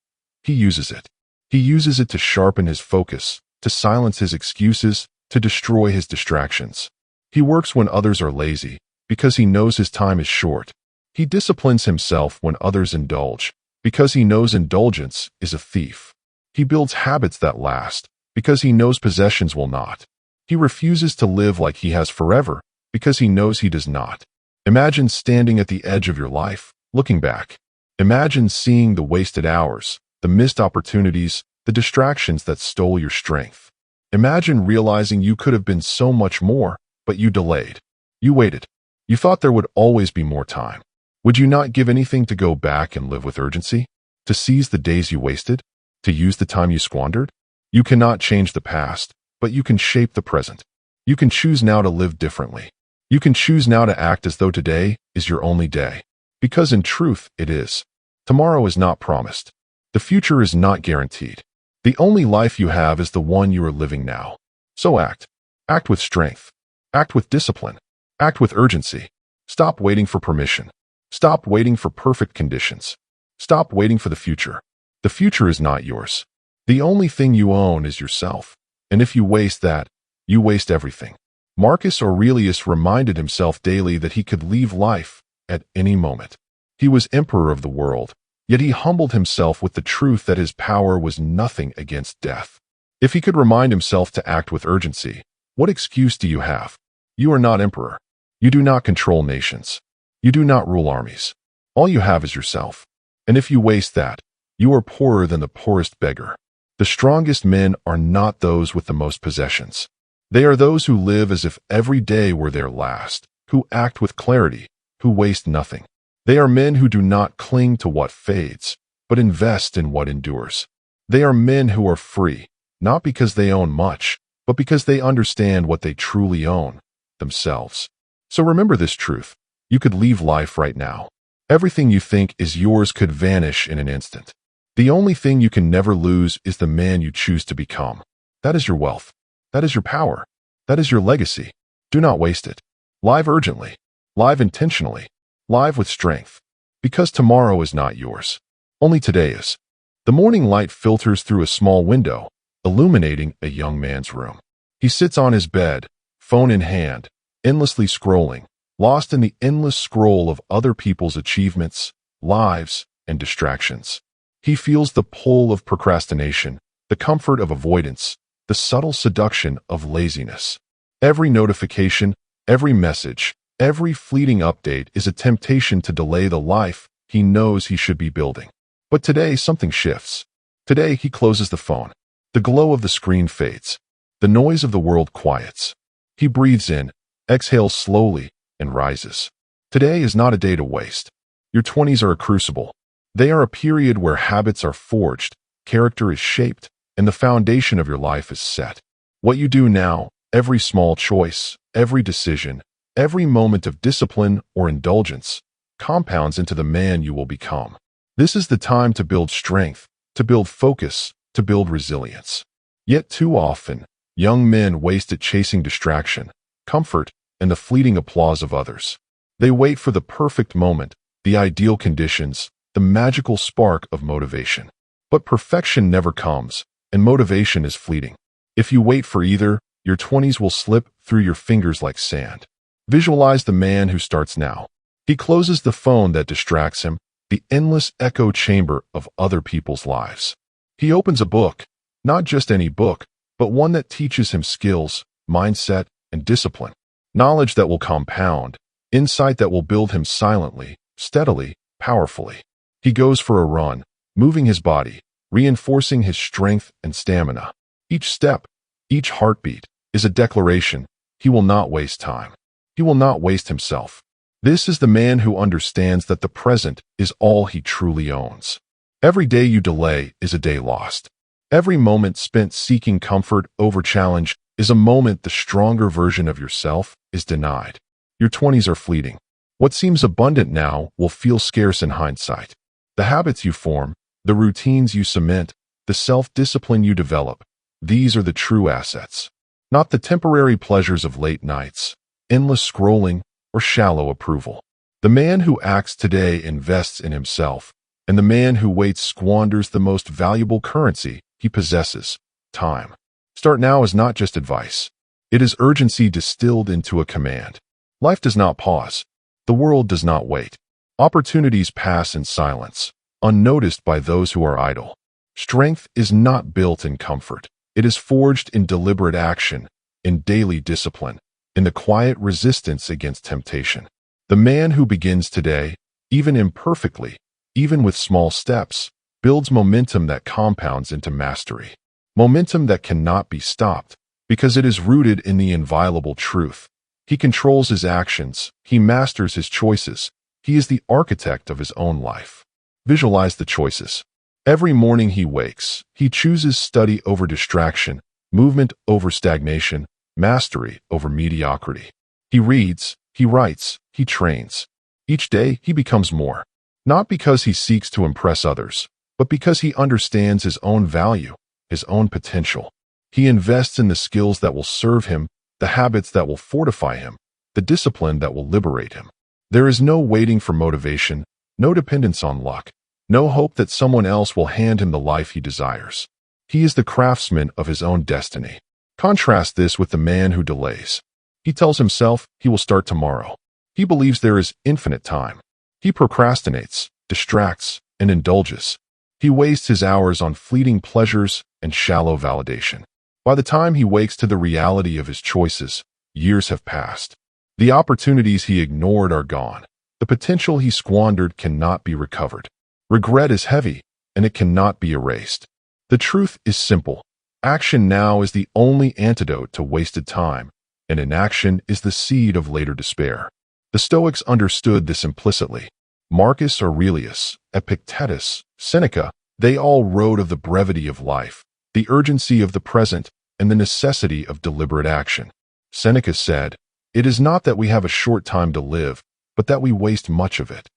A: He uses it. He uses it to sharpen his focus, to silence his excuses, to destroy his distractions. He works when others are lazy, because he knows his time is short. He disciplines himself when others indulge, because he knows indulgence is a thief. He builds habits that last, because he knows possessions will not. He refuses to live like he has forever, because he knows he does not. Imagine standing at the edge of your life, looking back. Imagine seeing the wasted hours, the missed opportunities, the distractions that stole your strength. Imagine realizing you could have been so much more, but you delayed. You waited. You thought there would always be more time. Would you not give anything to go back and live with urgency? To seize the days you wasted? To use the time you squandered? You cannot change the past, but you can shape the present. You can choose now to live differently. You can choose now to act as though today is your only day. Because in truth, it is. Tomorrow is not promised. The future is not guaranteed. The only life you have is the one you are living now. So act. Act with strength. Act with discipline. Act with urgency. Stop waiting for permission. Stop waiting for perfect conditions. Stop waiting for the future. The future is not yours. The only thing you own is yourself. And if you waste that, you waste everything. Marcus Aurelius reminded himself daily that he could leave life at any moment. He was emperor of the world, yet he humbled himself with the truth that his power was nothing against death. If he could remind himself to act with urgency, what excuse do you have? You are not emperor. You do not control nations. You do not rule armies. All you have is yourself. And if you waste that, you are poorer than the poorest beggar. The strongest men are not those with the most possessions. They are those who live as if every day were their last, who act with clarity, who waste nothing. They are men who do not cling to what fades, but invest in what endures. They are men who are free, not because they own much, but because they understand what they truly own, themselves. So remember this truth. You could leave life right now. Everything you think is yours could vanish in an instant. The only thing you can never lose is the man you choose to become. That is your wealth. That is your power. That is your legacy. Do not waste it. Live urgently. Live intentionally. Live with strength. Because tomorrow is not yours. Only today is. The morning light filters through a small window, illuminating a young man's room. He sits on his bed, phone in hand, endlessly scrolling, lost in the endless scroll of other people's achievements, lives, and distractions. He feels the pull of procrastination, the comfort of avoidance, the subtle seduction of laziness. Every notification, every message, every fleeting update is a temptation to delay the life he knows he should be building. But today, something shifts. Today, he closes the phone. The glow of the screen fades. The noise of the world quiets. He breathes in, exhales slowly, and rises. Today is not a day to waste. Your 20s are a crucible. They are a period where habits are forged, character is shaped, and the foundation of your life is set. What you do now, every small choice, every decision, every moment of discipline or indulgence, compounds into the man you will become. This is the time to build strength, to build focus, to build resilience. Yet too often, young men waste it chasing distraction, comfort, and the fleeting applause of others. They wait for the perfect moment, the ideal conditions, the magical spark of motivation. But perfection never comes, and motivation is fleeting. If you wait for either, your 20s will slip through your fingers like sand. Visualize the man who starts now. He closes the phone that distracts him, the endless echo chamber of other people's lives. He opens a book, not just any book, but one that teaches him skills, mindset, and discipline. Knowledge that will compound, insight that will build him silently, steadily, powerfully. He goes for a run, moving his body, reinforcing his strength and stamina. Each step, each heartbeat, is a declaration. He will not waste time. He will not waste himself. This is the man who understands that the present is all he truly owns. Every day you delay is a day lost. Every moment spent seeking comfort over challenge is a moment the stronger version of yourself is denied. Your 20s are fleeting. What seems abundant now will feel scarce in hindsight. The habits you form, the routines you cement, the self-discipline you develop, these are the true assets. Not the temporary pleasures of late nights, endless scrolling, or shallow approval. The man who acts today invests in himself, and the man who waits squanders the most valuable currency he possesses, time. Start now is not just advice. It is urgency distilled into a command. Life does not pause. The world does not wait. Opportunities pass in silence, unnoticed by those who are idle. Strength is not built in comfort. It is forged in deliberate action, in daily discipline, in the quiet resistance against temptation. The man who begins today, even imperfectly, even with small steps, builds momentum that compounds into mastery. Momentum that cannot be stopped, because it is rooted in the inviolable truth. He controls his actions, he masters his choices, he is the architect of his own life. Visualize the choices. Every morning he wakes, he chooses study over distraction, movement over stagnation, mastery over mediocrity. He reads, he writes, he trains. Each day he becomes more. Not because he seeks to impress others, but because he understands his own value. his own potential. He invests in the skills that will serve him, the habits that will fortify him, the discipline that will liberate him. There is no waiting for motivation, no dependence on luck, no hope that someone else will hand him the life he desires. He is the craftsman of his own destiny. Contrast this with the man who delays. He tells himself he will start tomorrow. He believes there is infinite time. He procrastinates, distracts, and indulges. He wastes his hours on fleeting pleasures and shallow validation. By the time he wakes to the reality of his choices, years have passed. The opportunities he ignored are gone. The potential he squandered cannot be recovered. Regret is heavy, and it cannot be erased. The truth is simple. Action now is the only antidote to wasted time, and inaction is the seed of later despair. The Stoics understood this implicitly. Marcus Aurelius, Epictetus, Seneca, they all wrote of the brevity of life, the urgency of the present, and the necessity of deliberate action. Seneca said, "It is not that we have a short time to live, but that we waste much of it."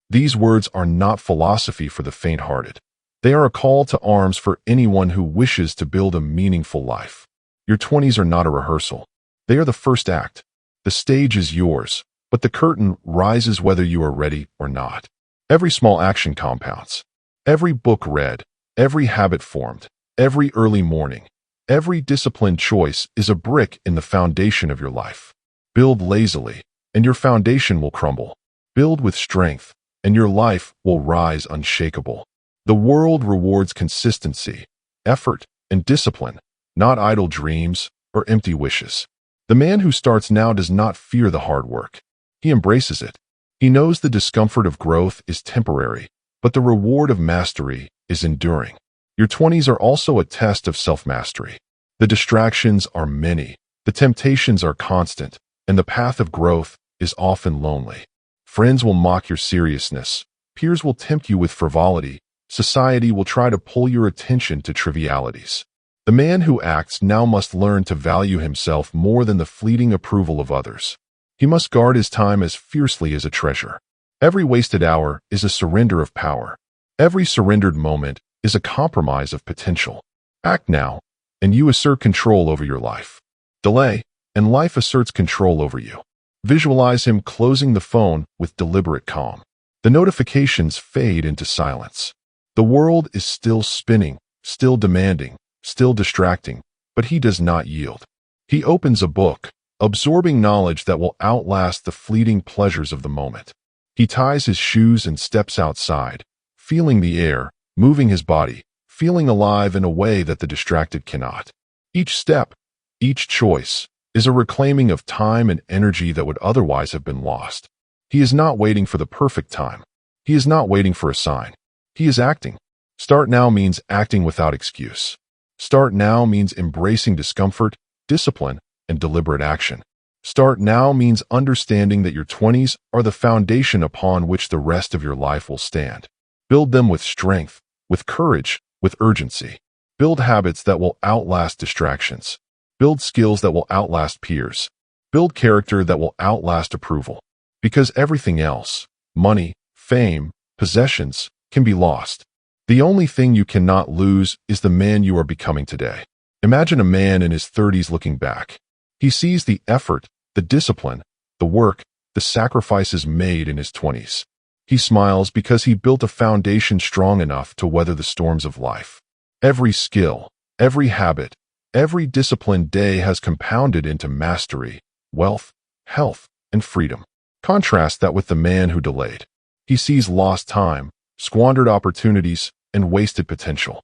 A: These words are not philosophy for the faint-hearted. They are a call to arms for anyone who wishes to build a meaningful life. Your 20s are not a rehearsal. They are the first act. The stage is yours, but the curtain rises whether you are ready or not. Every small action compounds. Every book read, every habit formed, every early morning, every disciplined choice is a brick in the foundation of your life. Build lazily, and your foundation will crumble. Build with strength, and your life will rise unshakable. The world rewards consistency, effort, and discipline, not idle dreams or empty wishes. The man who starts now does not fear the hard work. He embraces it. He knows the discomfort of growth is temporary, but the reward of mastery is enduring. Your 20s are also a test of self-mastery. The distractions are many, the temptations are constant, and the path of growth is often lonely. Friends will mock your seriousness, peers will tempt you with frivolity, society will try to pull your attention to trivialities. The man who acts now must learn to value himself more than the fleeting approval of others. He must guard his time as fiercely as a treasure. Every wasted hour is a surrender of power. Every surrendered moment is a compromise of potential. Act now, and you assert control over your life. Delay, and life asserts control over you. Visualize him closing the phone with deliberate calm. The notifications fade into silence. The world is still spinning, still demanding, still distracting, but he does not yield. He opens a book, absorbing knowledge that will outlast the fleeting pleasures of the moment. He ties his shoes and steps outside, feeling the air, moving his body, feeling alive in a way that the distracted cannot. Each step, each choice, is a reclaiming of time and energy that would otherwise have been lost. He is not waiting for the perfect time. He is not waiting for a sign. He is acting. Start now means acting without excuse. Start now means embracing discomfort, discipline, and deliberate action. Start now means understanding that your 20s are the foundation upon which the rest of your life will stand. Build them with strength, with courage, with urgency. Build habits that will outlast distractions. Build skills that will outlast peers. Build character that will outlast approval. Because everything else, money, fame, possessions, can be lost. The only thing you cannot lose is the man you are becoming today. Imagine a man in his 30s looking back. He sees the effort, the discipline, the work, the sacrifices made in his 20s. He smiles because he built a foundation strong enough to weather the storms of life. Every skill, every habit, every disciplined day has compounded into mastery, wealth, health, and freedom. Contrast that with the man who delayed. He sees lost time, squandered opportunities, and wasted potential.